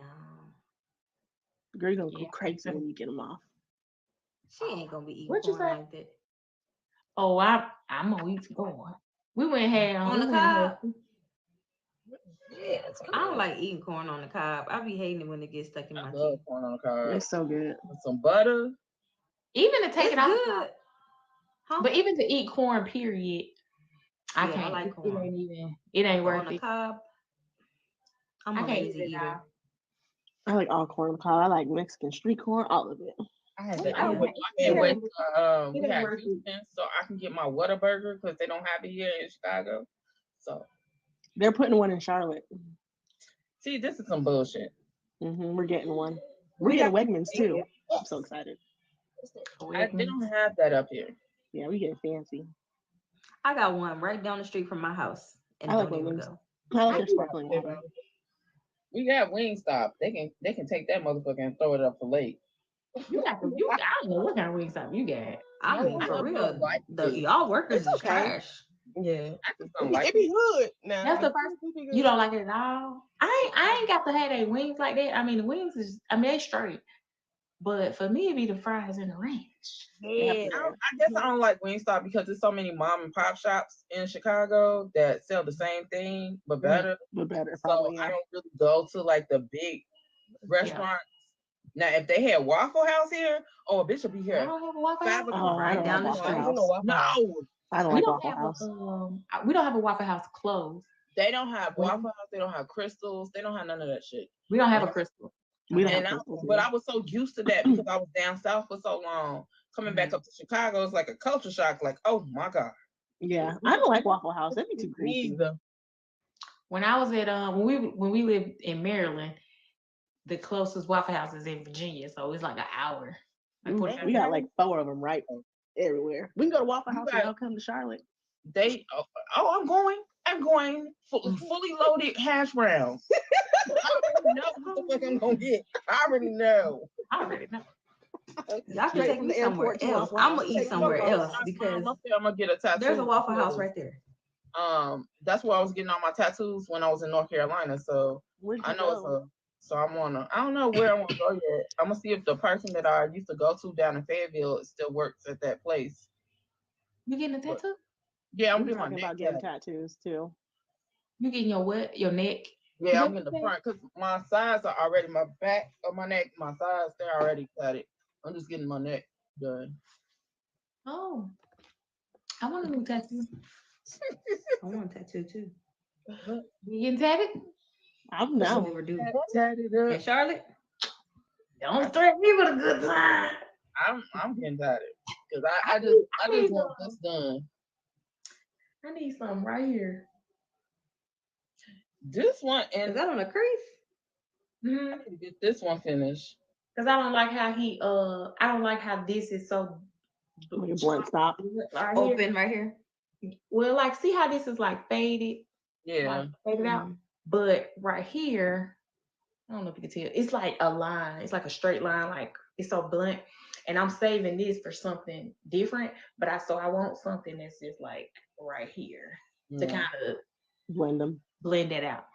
Girl, you're gonna go crazy when you get them off. She ain't gonna be eating corn like that. Oh, I'm gonna eat corn. We went and had on the cob. Yeah, I don't like eating corn on the cob. I be hating it when it gets stuck in my teeth. Corn on the cob. It's so good. With some butter. Even to take it off. Good. Huh? But even to eat corn, period. I can't. I like corn. It ain't worth on the it. cob. I'm a lazy eater. I like all corn on the cob. I like Mexican street corn, all of it. I had that. I can't wait. We had Houston, so I can get my Whataburger because they don't have it here in Chicago. So they're putting one in Charlotte. See, this is some bullshit. We're getting one. We're getting Wegmans too. I'm so excited. They don't have that up here. Yeah, we get fancy. I got one right down the street from my house. And I like Wegmans. I like their sparkling water. We got Wingstop. They can take that motherfucker and throw it up the lake. I don't know what kind of Wingstop you got. I mean, for real, y'all workers is trash. Yeah, I just don't like it. Be good now. That's the first. You don't like it at all. I ain't got to have any wings like that. I mean, the wings is they straight. But for me, it'd be the fries and the ranch. Yeah. I guess I don't like Wingstop because there's so many mom and pop shops in Chicago that sell the same thing but better. Probably. So I don't really go to like the big restaurants. Now, if they had Waffle House here, a bitch will be here. I don't have a Waffle House. Right down the street. No, I don't like Waffle House. We don't have a Waffle House closed. They don't have Waffle House. They don't have Crystals. They don't have none of that shit. We don't have a Crystal. But I was so used to that because I was down south for so long. Coming back up to Chicago, it's like a culture shock. Like, oh my god. Yeah, I don't like Waffle House. That'd be too greasy. When I was at when we lived in Maryland, the closest Waffle House is in Virginia, so it's like an hour. We got like 4 of them right everywhere. We can go to Waffle House and they'll come to Charlotte. I'm going fully loaded hash browns. I know what the fuck I'm gonna get. I already know. Y'all can take me somewhere else. I'm gonna eat somewhere else because I'm gonna get a tattoo. There's a Waffle House right there. That's where I was getting all my tattoos when I was in North Carolina. So I know so I don't know where I want to go yet. I'm gonna see if the person that I used to go to down in Fayetteville still works at that place. You getting a tattoo? Yeah, I'm getting my neck. About getting tattoos too. You getting your what? Your neck? Yeah, I'm getting the front because my sides are already my back of my neck. My sides they're already cut it. I'm just getting my neck done. Oh, I want a new tattoo. I want a tattoo too. You getting tatted? I'm down. Tatted up. And Charlotte? Don't threaten me with a good time. I'm getting tatted because I just want this done. I need something right here. This one is that on a crease? I need to get this one finished. Cause I don't like how I don't like how this is so blunt stop right open here. Right here. Well, like see how this is like faded. Yeah. Like faded out. But right here, I don't know if you can tell. It's like a line. It's like a straight line. Like it's so blunt. And I'm saving this for something different. But I want something that's just like right here to kind of blend that out.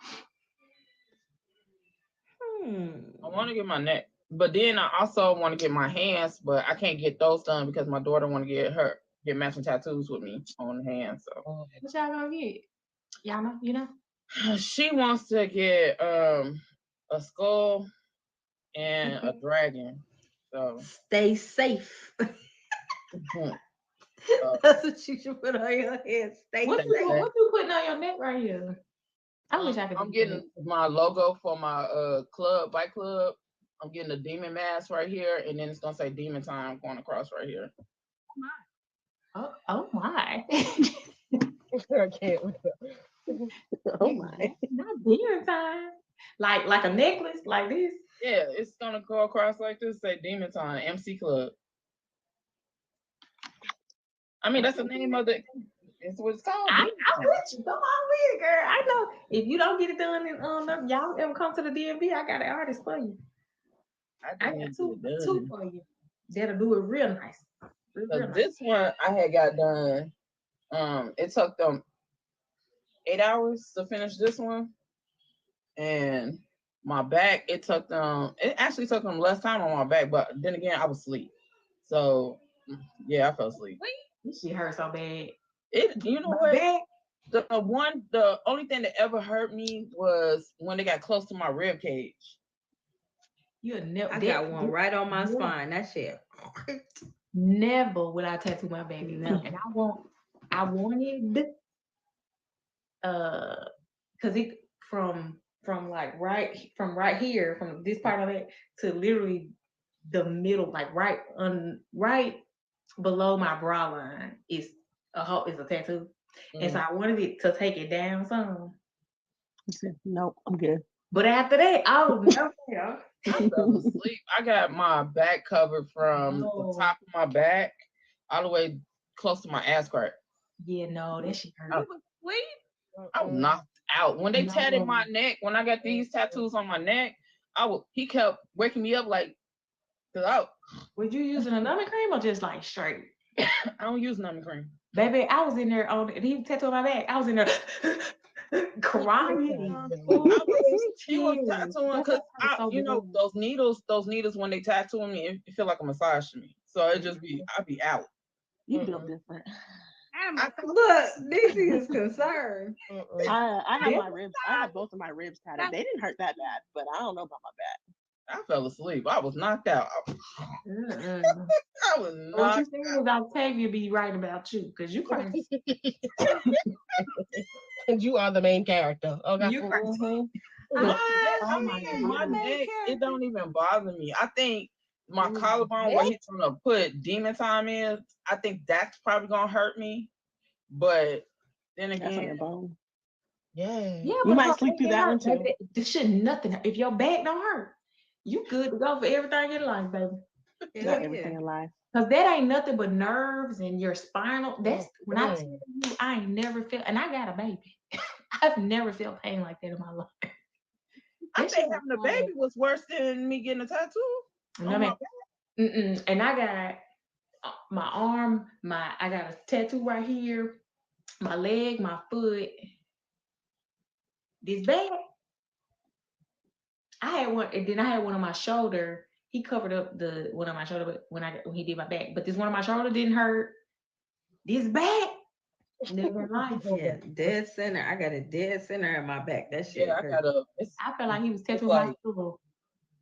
I want to get my neck, but then I also want to get my hands, but I can't get those done because my daughter want to get matching tattoos with me on the hands. So what y'all gonna get? Y'all know, you know? She wants to get a skull and a dragon. So stay safe. That's what you should put on your head. Stay safe. What you putting on your neck right here? I wish I could. I'm getting my logo for my bike club. I'm getting a demon mask right here, and then it's gonna say demon time going across right here. Oh my. I can't. Oh my. Not demon time. Like a necklace like this. Yeah, it's gonna go across like this. Say demon time, MC Club. I mean, that's the name of the. It's what it's called. I'm with you. Go on with it, girl. I know if you don't get it done in y'all ever come to the DMV, I got an artist for you. I got two for you. That'll do it real nice. Real this one I had got done. It took them 8 hours to finish this one, and my back. It actually took them less time on my back, but then again, I was asleep. So yeah, I fell asleep. She hurt so bad. You know what? The only thing that ever hurt me was when they got close to my rib cage. I got one right on my spine. That shit. Never will I tattoo my baby. And I wanted because it from right here, from this part of it to literally the middle, like right below my bra line is a tattoo. And so I wanted it to take it down some. I said, nope, I'm good. But after that, oh no, I fell asleep. I got my back covered from the top of my back all the way close to my ass crack. Yeah, no, that shit hurt. I was asleep. I was knocked out. When they tatted my neck, when I got these tattoos on my neck, he kept waking me up like, were you using a numbing cream or just like straight? I don't use numbing cream. Baby, I was in there he tattooed my back. I was in there crying. He was tattooing because those needles when they tattoo me, it feel like a massage to me. So I'd be out. You feel different. Look, Dixie is concerned. I have my ribs. I have both of my ribs tatted. They didn't hurt that bad, but I don't know about my back. I fell asleep. I was knocked out. I was knocked out. What you saying is Octavia be right about you because you crazy. And you are the main character. Okay. You crazy. My neck, it don't even bother me. I think my collarbone where he's gonna put demon time in, I think that's probably gonna hurt me. But then again, yeah, you might sleep through that one too. This shit nothing. If your back don't hurt, you good to go for everything in life, baby. Not everything in life. Because that ain't nothing but nerves and your spinal. That's when I tell you, I ain't never felt, and I got a baby. I've never felt pain like that in my life. I think having a baby was worse than me getting a tattoo. No, man. And I got my arm, I got a tattoo right here, my leg, my foot. This back. I had one, and then I had one on my shoulder. He covered up the one on my shoulder when he did my back. But this one on my shoulder didn't hurt. This back. Never mind. Yeah, dead center. I got a dead center in my back. That shit. Yeah, I felt like he was tattooing my stool.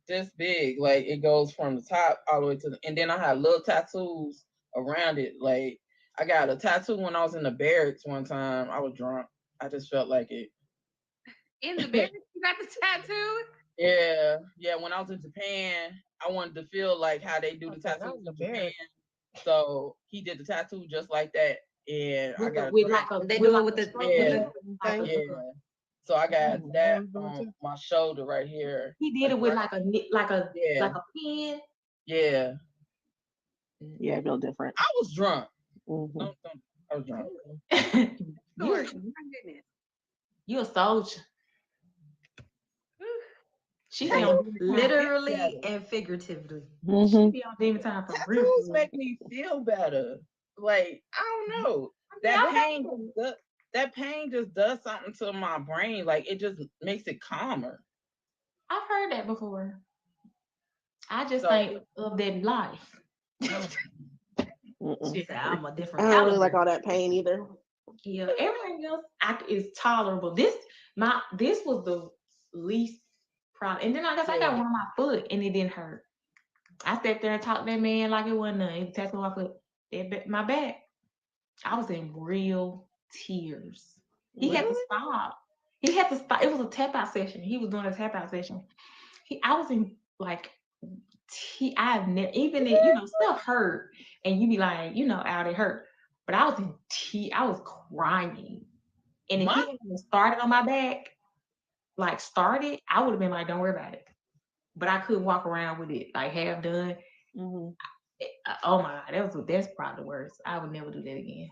This big, like it goes from the top all the way to and then I had little tattoos around it. Like I got a tattoo when I was in the barracks one time. I was drunk. I just felt like it. In the barracks, you got the tattoo? Yeah. When I was in Japan, I wanted to feel like how they do the tattoos in Japan. So he did the tattoo just like that, and I got they do it with the So I got that on my shoulder right here. He did it with like a pin. Yeah. Yeah, it felt different. I was drunk. Mm-hmm. I was drunk. My goodness. You a soldier. She literally and figuratively. She be on demon time for real. Tattoos make me feel better. Like I don't know. That pain just does something to my brain. Like it just makes it calmer. I've heard that before. I just think of that life. I'm a different. I don't really like all that pain either. Yeah, everything else is tolerable. This was the least problem. And then I guess I got one on my foot and it didn't hurt. I sat there and talked to that man like it wasn't nothing. He tapped my foot, my back. I was in real tears. He had to stop. It was a tap out session. He was doing a tap out session. I was in like I've never, even in, stuff hurt, and you be like, out it hurt. But I was I was crying. And if he hadn't started on my back, like started, I would have been like, don't worry about it. But I couldn't walk around with it like half done. Mm-hmm. Oh my God, that's probably the worst. I would never do that again.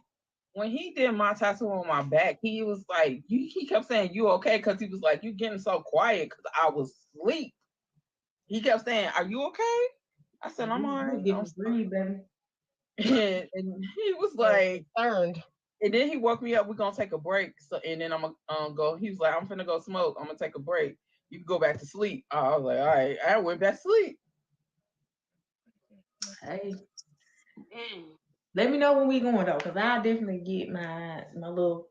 When he did my tattoo on my back, he was like, he kept saying, "You okay?" Because he was like, "You getting so quiet?" Because I was asleep. He kept saying, "Are you okay?" I said, "I'm all right." I'm breathe, baby. And he was like, concerned. And then he woke me up. We're gonna take a break. So, and then I'm gonna go. He was like, "I'm finna go smoke. I'm gonna take a break. You can go back to sleep." I was like, "All right." I went back to sleep. Hey. Let me know when we going though, because I definitely get my little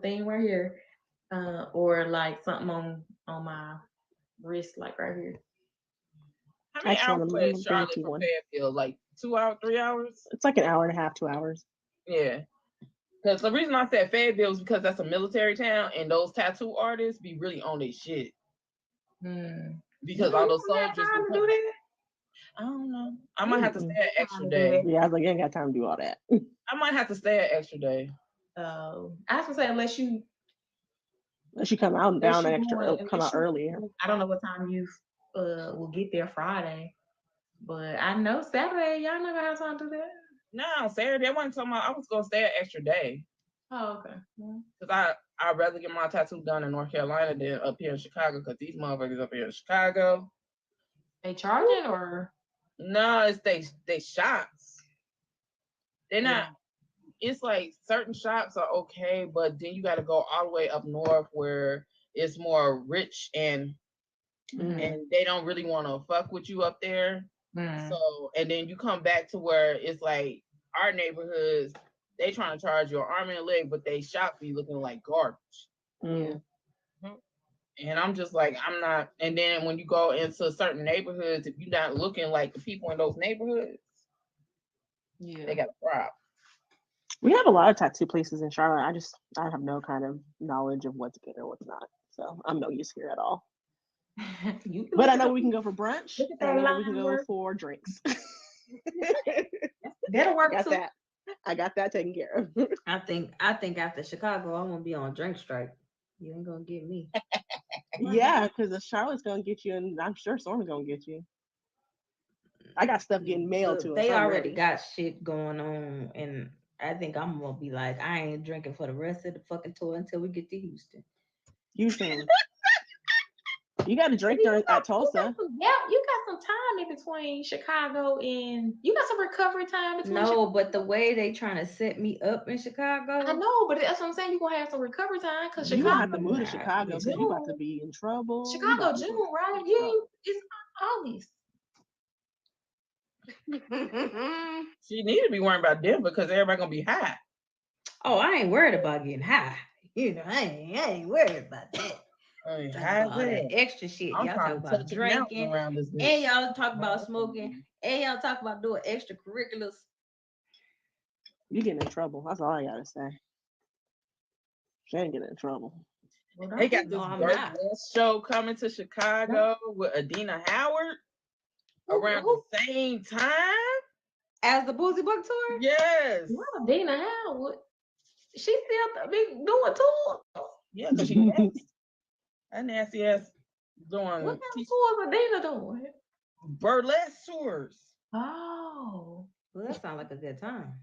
thing right here, or like something on my wrist, like right here. How many hours is Charlotte from Fayetteville? Like 2 hours, 3 hours? It's like an hour and a half, 2 hours. Yeah. Because the reason I said Fayetteville is because that's a military town, and those tattoo artists be really on their shit. Because all those soldiers will do that. I don't know. I might have to stay an extra day. Yeah, I was like, I ain't got time to do all that. I might have to stay an extra day. I was gonna say unless you come out down extra, come out earlier. I don't know what time you will get there Friday, but I know Saturday y'all never have time to do that. No, Saturday I wasn't talking about. I was gonna stay an extra day. Oh, okay. Because I'd rather get my tattoo done in North Carolina than up here in Chicago. Because these motherfuckers up here in Chicago, they charging or no? It's they shops. They're not. It's like certain shops are okay, but then you got to go all the way up north where it's more rich and they don't really want to fuck with you up there. So, and then you come back to where it's like our neighborhoods, they trying to charge you an arm and a leg, but they shop be looking like garbage. And I'm just like, I'm not. And then when you go into certain neighborhoods, if you're not looking like the people in those neighborhoods, they got a problem. We have a lot of tattoo places in Charlotte. I have no kind of knowledge of what's good or what's not. So I'm no use here at all. But I know we can go for brunch and I know we can go for drinks. That'll work too. I got that taken care of. I think after Chicago, I'm gonna be on drink strike. You ain't gonna get me. Yeah, because the Charlotte's gonna get you, and I'm sure Storm's gonna get you. I got stuff getting mailed to us. They already got shit going on, and I think I'm gonna be like, I ain't drinking for the rest of the fucking tour until we get to Houston. You got to drink at Tulsa. You got some time in between Chicago and you got some recovery time between. No, but the way they trying to set me up in Chicago. I know, but that's what I'm saying. You gonna have some recovery time because Chicago. You gonna have to move to Chicago because you about to be in trouble. Chicago, June, right? It's August. She need to be worrying about Denver because everybody gonna be high. Oh, I ain't worried about getting high. I ain't worried about that. All that extra shit. Y'all talk about drinking, and y'all talk about smoking, and y'all talk about doing extracurriculars. You getting in trouble. That's all I gotta say. She ain't getting in trouble. They got this show coming to Chicago with Adina Howard around the same time as the Boozy Book tour. Yes. Well, Adina Howard. She still be doing tours. Yeah, because she nasty. That nasty ass doing. What kind of tours Adina doing? Burlesque tours. Oh. Well, that sounds like a good time.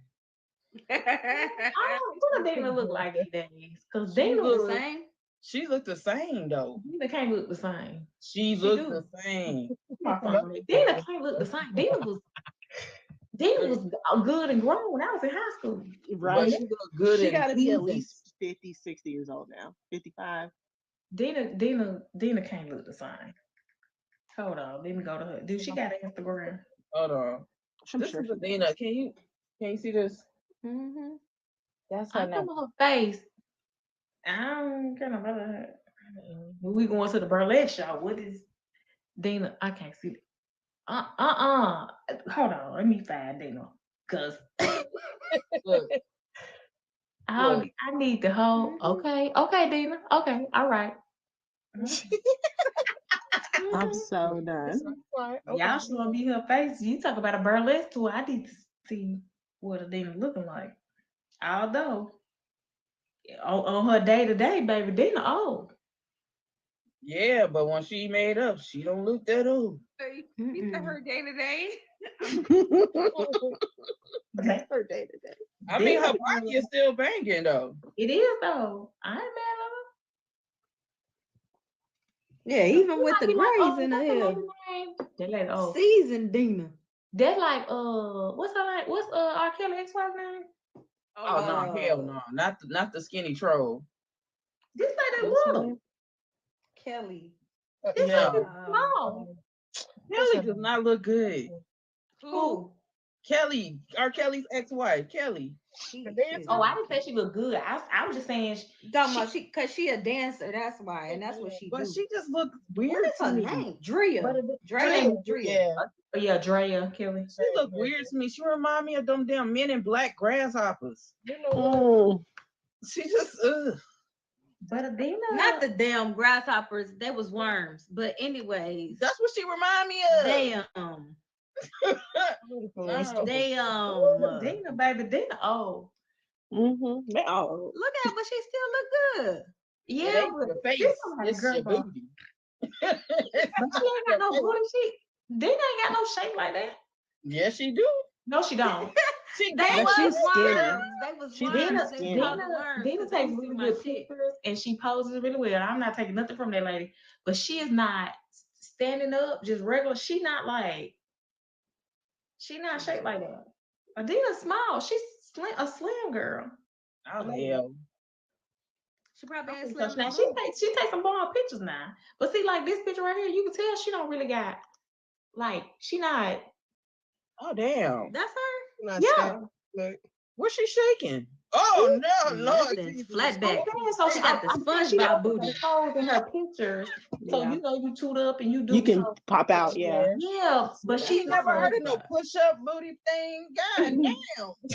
What Dana look like these days? Because Dana look the same. She looked the same though. Dina can't look the same. She looked the same. Dina can't look the same. Dina was good and grown when I was in high school. Right. She looked good. She got to be at least 50, 60 years old now. 55. Dina can't look the same. Hold on. Let me go to her. Dude, she got an Instagram. Hold on. This is Adina. Can you see this? Mm-hmm. That's her name. Her face. I don't care about her. When we going to the burlesque show, what is Dina? I can't see. Hold on. Let me find Dina. Cause I need the whole. Okay, Dina. Okay, all right. I'm so done. Y'all showing me her face. You talk about a burlesque tour. I need to see what Adina looking like. Although on her day to day, baby, Dina old. Yeah, but when she made up, she don't look that old. You said her day to day. Her day to day. I mean, her body is still banging though. It is though. I ain't mad at her. Yeah, even with the grays in her hair. They like Seasoned Dina. They're like what's her name? What's R. Kelly ex-wife's name? Oh no, hell no, not the skinny troll. This lady little. Kelly. No. Kelly does not look good. Who? Kelly, R. Kelly's ex-wife, Kelly. Oh, I didn't say she looked good. I was just saying because she a dancer. That's why, and that's what she. But do. She just looked weird. What is her name? Drea. Yeah, Drea Kelly. She looked weird to me. She remind me of them damn Men in Black grasshoppers. You know, she just But Adina, not the damn grasshoppers. They was worms. But anyways, that's what she remind me of. Damn. Dina, baby, Dina old. They all look at her, but she still look good. Yeah, but the face, it's your booty. But she ain't got no booty. Dina ain't got no shape like that. Yes, she do. No, she don't. She's skinny. Dina takes really good pictures and she poses really well. I'm not taking nothing from that lady, but she is not standing up, just regular. She not shaped like that. Adina's small. She's a slim girl. Oh hell. She probably ain't slim. Now she takes some bomb pictures now. But see, like this picture right here, you can tell she don't really got she not. Oh damn. That's her? Yeah. What's she shaking? Oh no, Lord. Flat back. So she got the SpongeBob booty in her pictures. So you know you toot up and you do. You can pop out, yeah. Yeah, but she never heard of no push-up booty thing. God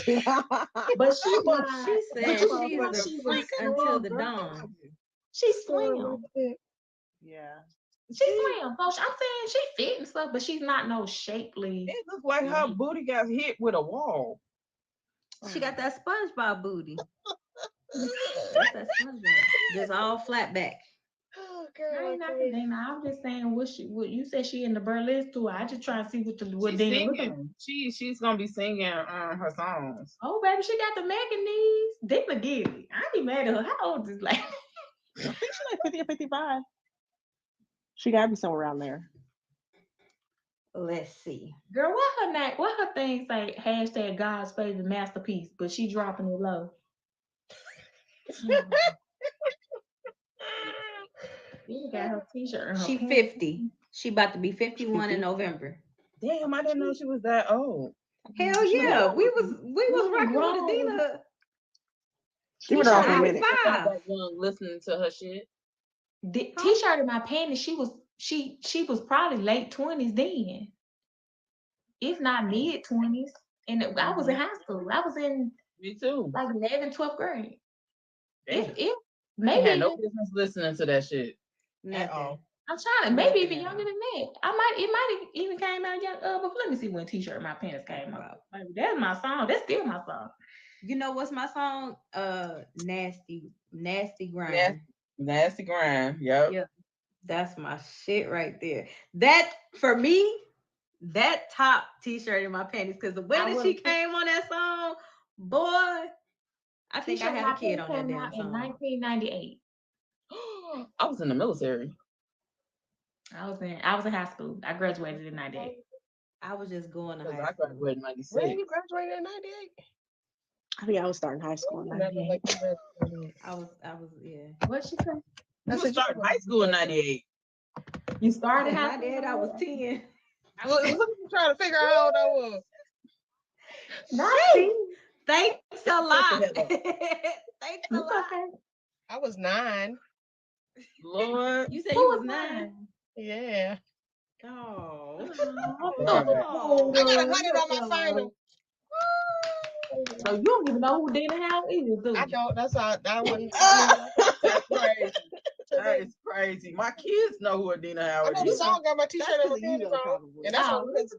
damn. But she said she's a freak until the dawn. She's slim. Yeah. She's slim. So I'm saying she fit and stuff, but she's not no shapely. It looks like her booty got hit with a wall. She got that SpongeBob booty. That's that SpongeBob. Just all flat back. Oh, girl, I ain't nothing, Dana. I'm just saying what you said she in the burlesque tour. I just trying to see what Dana looking like. She's gonna be singing her songs. Oh baby, she got the Megan knees. Dana get it. I ain't mad at her. How old is like? I think she's like 50 or 55. She gotta be somewhere around there. Let's see. Girl, what her thing say? Hashtag God's favorite masterpiece, but she dropping it low. She got her t-shirt. She 50. She about to be 51 in November. Damn, I didn't know she was that old. Hell yeah, we was rocking with Adina. She was around for a minute. That young listening to her shit. The t-shirt in my panties. She was probably late 20s then, if not mid 20s. And I was in high school. I was in me too, like 11th, 12th grade. Damn. If maybe I had no business listening to that shit at all. I'm trying to maybe even younger than that. It might have even came out young. But let me see when t-shirt in my pants came out. Like, that's my song. That's still my song. You know what's my song? Nasty Grind. Nasty Grind. Yep. Yeah. That's my shit right there. That for me, that top t-shirt in my panties, because the way that she came on that song, boy, I think I had a kid on that damn song. In 1998. I was in the military. I was in high school. I graduated in 98. I was just going to high school. I graduated in 96. When you graduated in 98? I think I was starting high school in 98. I was, yeah. What she say? I started high school in 98. You started high school? I was 10. I was trying to figure out how old I was. Thanks a lot. Thanks a lot. I was 9. Lord. You said you was 9. Yeah. Oh. I got 100 on my final. So you don't even know who Dana House is, do you? I don't. That's all. I wouldn't. That's crazy. That is crazy. My kids know who Adina Howard I know the is. song got my t-shirt and my you panties know, on. probably. And that's all because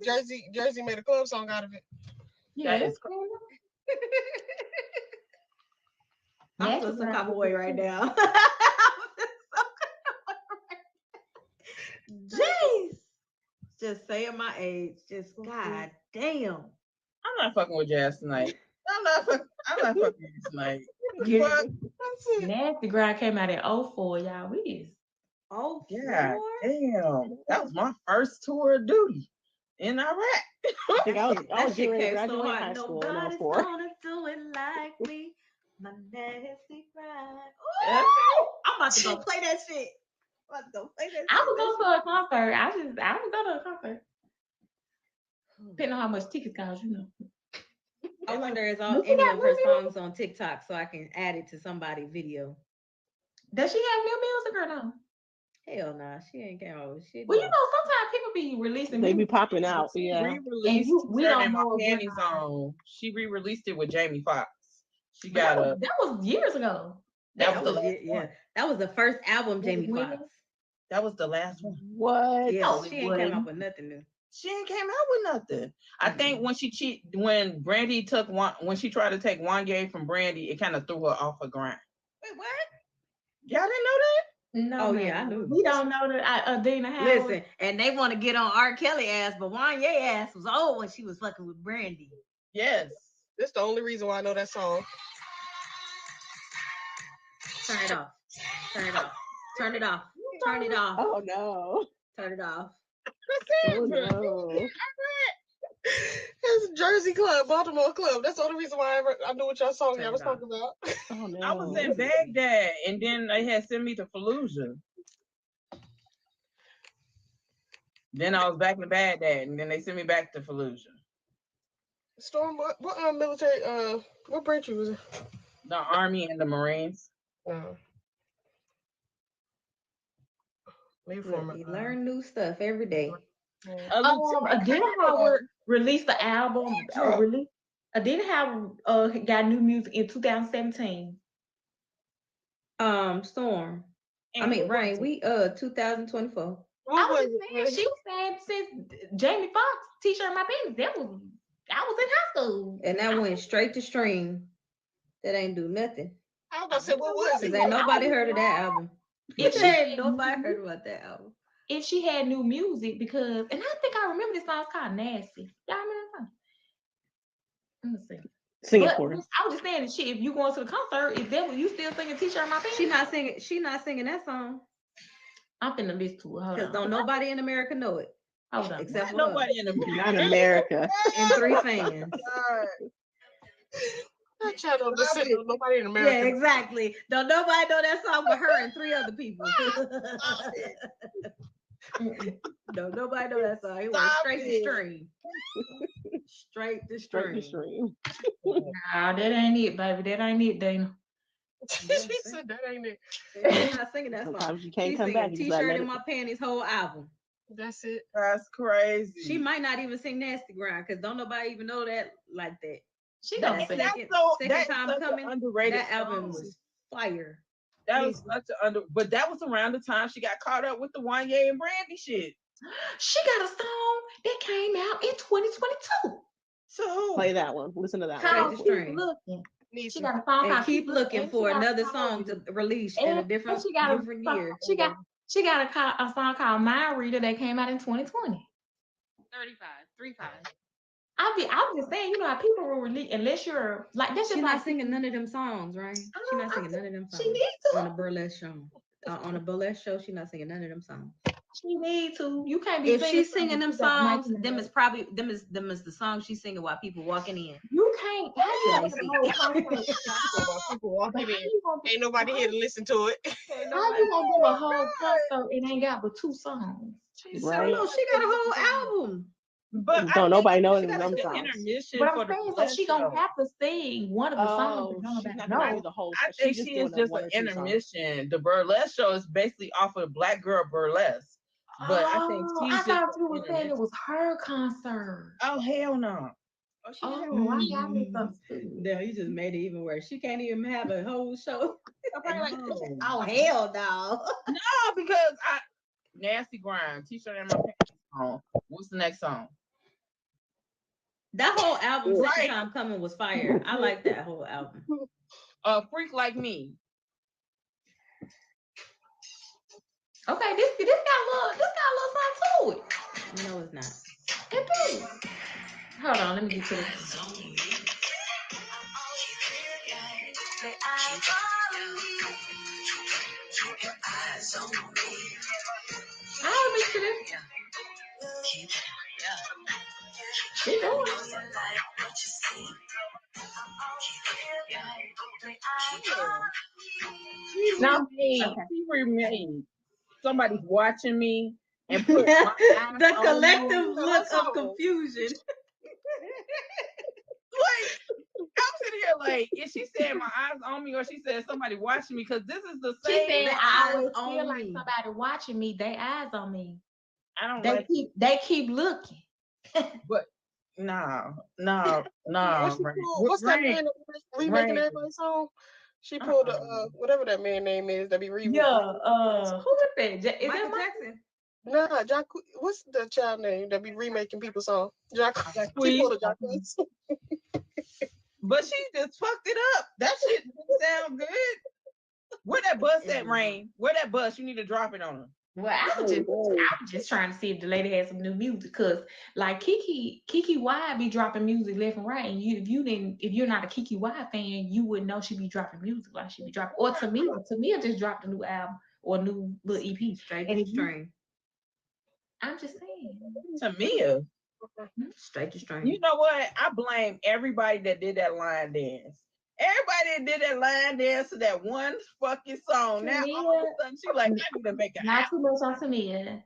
Jersey made a club song out of it. Yeah, That is I'm feeling some kind of way right now. Jeez. Just saying my age. Just god damn. I'm not fucking with Jazz tonight. I'm not fucking with you tonight. What? Nasty Grind came out in 04, y'all. We is. Oh, yeah, damn. That was my first tour of duty in Iraq. I think I was getting ready to came graduate high school. Nobody's gonna do it like me. My nasty grind. I'm about to go play that shit. I was going to a concert. I was going to a concert. Depending on how much tickets cost, you know. I wonder is any of her songs on TikTok so I can add it to somebody's video. Does she have new music or no? Hell nah, she ain't came out with shit. Well, you know, sometimes people be releasing. They be popping out, yeah. Re-released we don't know my panties on. She re-released it with Jamie Foxx. She got that was years ago. That was that was the first album, Jamie Foxx. That was the last one. What? Yeah, she ain't came up with nothing new. She ain't came out with nothing. I think when Brandy when she tried to take Wanye from Brandy, it kind of threw her off her grind. Wait, what? Y'all didn't know that? No, yeah, I knew. We don't know that Adina Howard. Listen, and they want to get on R. Kelly ass, but Wanye ass was old when she was fucking with Brandy. Yes. That's the only reason why I know that song. Turn it off. Turn it off. Turn it off. Turn it off. Oh no. Turn it off. Oh no. It's Jersey Club, Baltimore Club. That's the only reason why I knew what y'all song y'all was talking about. Oh no. I was in Baghdad, and then they had sent me to Fallujah. Then I was back in Baghdad, and then they sent me back to Fallujah. Storm, what military? What branch you was in? The Army and the Marines. You learn new stuff every day. Adina Howard released the album. Adina Howard got new music in 2017. Storm. Rayn. We 2024. I was saying, she was saying since Jamie Foxx T-shirt my panties. I was in high school. And that went straight to stream. That ain't do nothing. I was gonna say, what was it? Ain't nobody heard of that album. Ain't nobody heard about that album. If she had new music, because, and I think I remember this song, it's called Nasty. Y'all remember that song? Let me see. Sing it for us. I was just saying, shit, if you going to the concert, is that what you still singing T-shirt my panties? She not singing that song. I'm finna listen to it. Hold on. Because don't nobody in America know it. Hold on. Except for nobody in America. Not America. And 3 fans. That channel just sitting with nobody in America. Yeah, exactly. Don't nobody know that song but her and 3 other people. Don't nobody know that song. It went straight to stream. Straight to stream. Nah, that ain't it, baby. That ain't it, Dana. She said that ain't it. She's not singing that song. Sometimes you can't She's come back. T-shirt in my panties whole album. That's it. That's crazy. She might not even sing Nasty Grind because don't nobody even know that like that. She don't sing. Second time coming. Underrated. That album was fire. That was such an but that was around the time she got caught up with the Wanye and Brandy shit. She got a song that came out in 2022. So play that one. Listen to that one. Keep Looking. She got a song and keep looking for another song to release in a different year. She got a song called Mind Reader that came out in 2020. 35. I was just saying, you know how people will release unless you're like that's just She's like not singing none of them songs, right? She's not singing none of them songs. She needs to on a burlesque show. On a burlesque show, she's not singing none of them songs. She needs to. You can't be. If she's singing them songs, them is the songs she's singing while people walking in. You can't. How you people walking in? Ain't nobody here to listen to it. How you gonna do a whole concert and ain't got but 2 songs? Right? No, she got a whole album. But don't nobody know them songs. But I'm saying, so she gonna have to sing one of the songs. She's not gonna do the whole. I think she is just an intermission. The burlesque show is basically off of Black Girl Burlesque. But I think she's I thought you were saying it was her concert. Oh hell no. Oh, I got me some. No, you just made it even worse. She can't even have a whole show. Oh hell no. No, because Nasty Grind, T-shirt and my pants on. What's the next song? That whole album, Second Time Coming, was fire. I like that whole album. Freak Like Me. Okay, this got a little something to it. No, it's not. It do. Hold on, let me get to this. I'll mix it in. She remade Somebody's Watching Me and put my eyes the on collective you. look of confusion. Like, I'm sitting here like, is she saying my eyes on me or she said somebody watching me? Because this is the same. She said I always feel like somebody watching me, they eyes on me. I don't they keep looking. But no. What's that man remaking everybody's song? She pulled whatever that man name is that be remaking. Yeah, who is that? Is Michael that Jackson? Nah, Jack. What's the child name that be remaking people's song? Jack. She pulled a Jack. But she just fucked it up. That shit didn't sound good. Where that bus at, Rayn? Where that bus? You need to drop it on her. Well, I'm just trying to see if the lady has some new music, cause like Kiki Y be dropping music left and right, and if you're not a Kiki Y fan, you wouldn't know she be dropping music like she be dropping. Or Tamia just dropped a new album or a new little EP. Straight to String. I'm just saying. Tamia. Straight to String. You know what? I blame everybody that did that line dance. Everybody that did that line dance to that one fucking song. Now all of a sudden she like, I need to make a not too much on Tamia.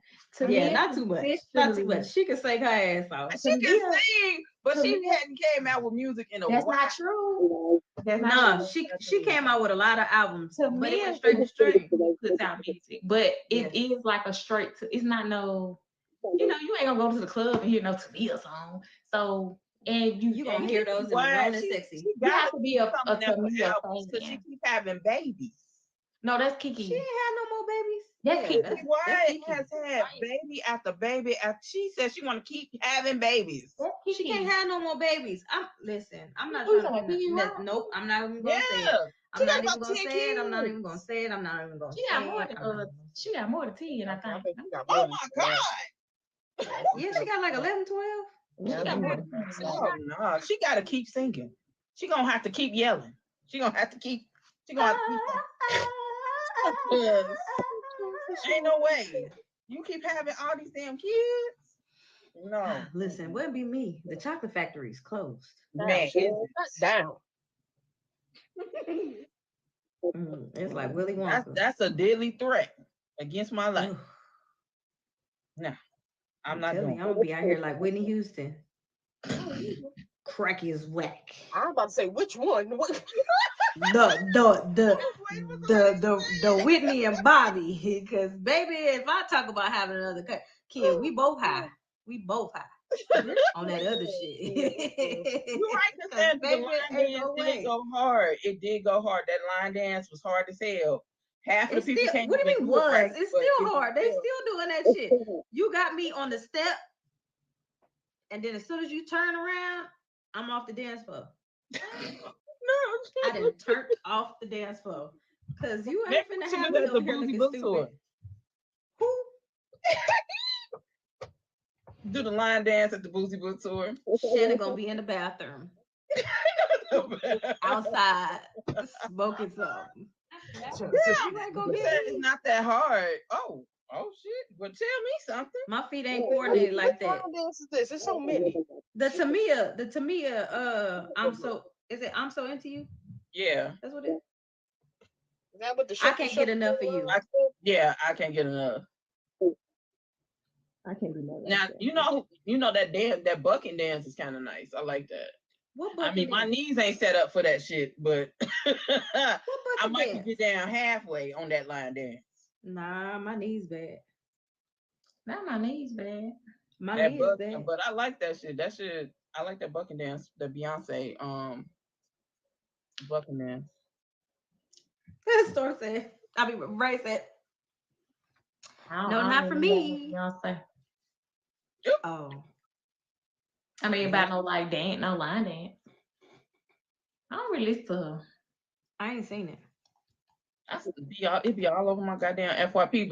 Yeah, not too much. Not too much. She can sing her ass off. She can sing, but she hadn't came out with music in a while. That's not true. No, she came out with a lot of albums. But it was straight to String. Puts out music, but it is like a straight. It's not no. You know, you ain't gonna go to the club and hear no Tamia song. So. And you gonna hear those in the Grown and Sexy. You have to be a Tamia fan. Because she keep having babies. No, that's Kiki. She ain't had no more babies. That's Kiki. Why has had baby after baby after she said she want to keep having babies. She can't have no more babies. I'm not trying to. Nope, I'm not even gonna say it. I'm not even gonna say it. I'm not even gonna say it. I'm not even gonna say it. She got more than 10, I think. Oh my God. Yeah, she got like 11, 12. Oh no, she gotta keep singing. She gonna have to keep yelling. She gonna have to keep. Ain't no way. You keep having all these damn kids. No. Listen, wouldn't be me. The chocolate factory's closed. Man, it's down. It's like Willy Wonka. That's a deadly threat against my life. No. I'm not doing. I'm gonna be out here like Whitney Houston. Cracky as whack. I'm about to say which one. The Whitney and Bobby. Because baby, if I talk about having another kid, we both high. On that other shit. You're right, because the line dance did go hard. It did go hard. That line dance was hard as hell. Half of the people can't. What do you mean was? Right, it's still hard. They still doing that shit. You got me on the step, and then as soon as you turn around, I'm off the dance floor. I done turned off the dance floor because you ain't finna have me over here looking stupid. Who? Do the line dance at the Boozy Book tour. Shannon gonna be in the bathroom, outside, smoking something. It's not that hard. Oh shit! But tell me something. My feet ain't coordinated like that. It's so many. The Tamia. I'm so into you. Yeah, that's what it is. Is that what the I can't get enough of you. I can't get enough. I can't do that. Now you know that dance, that bucking dance is kind of nice. I like that. I mean, my knees ain't set up for that shit, but I might get down halfway on that line dance. Nah, my knees bad. Not my knees bad. My knees bad. But I like that shit. I like that bucking dance, the Beyonce bucking dance. Storm said. Ray said. No, I not for me. Beyonce. Oh. I mean, about no like dance, no line dance. I don't really listen to her. I ain't seen it. It be all over my goddamn FYP.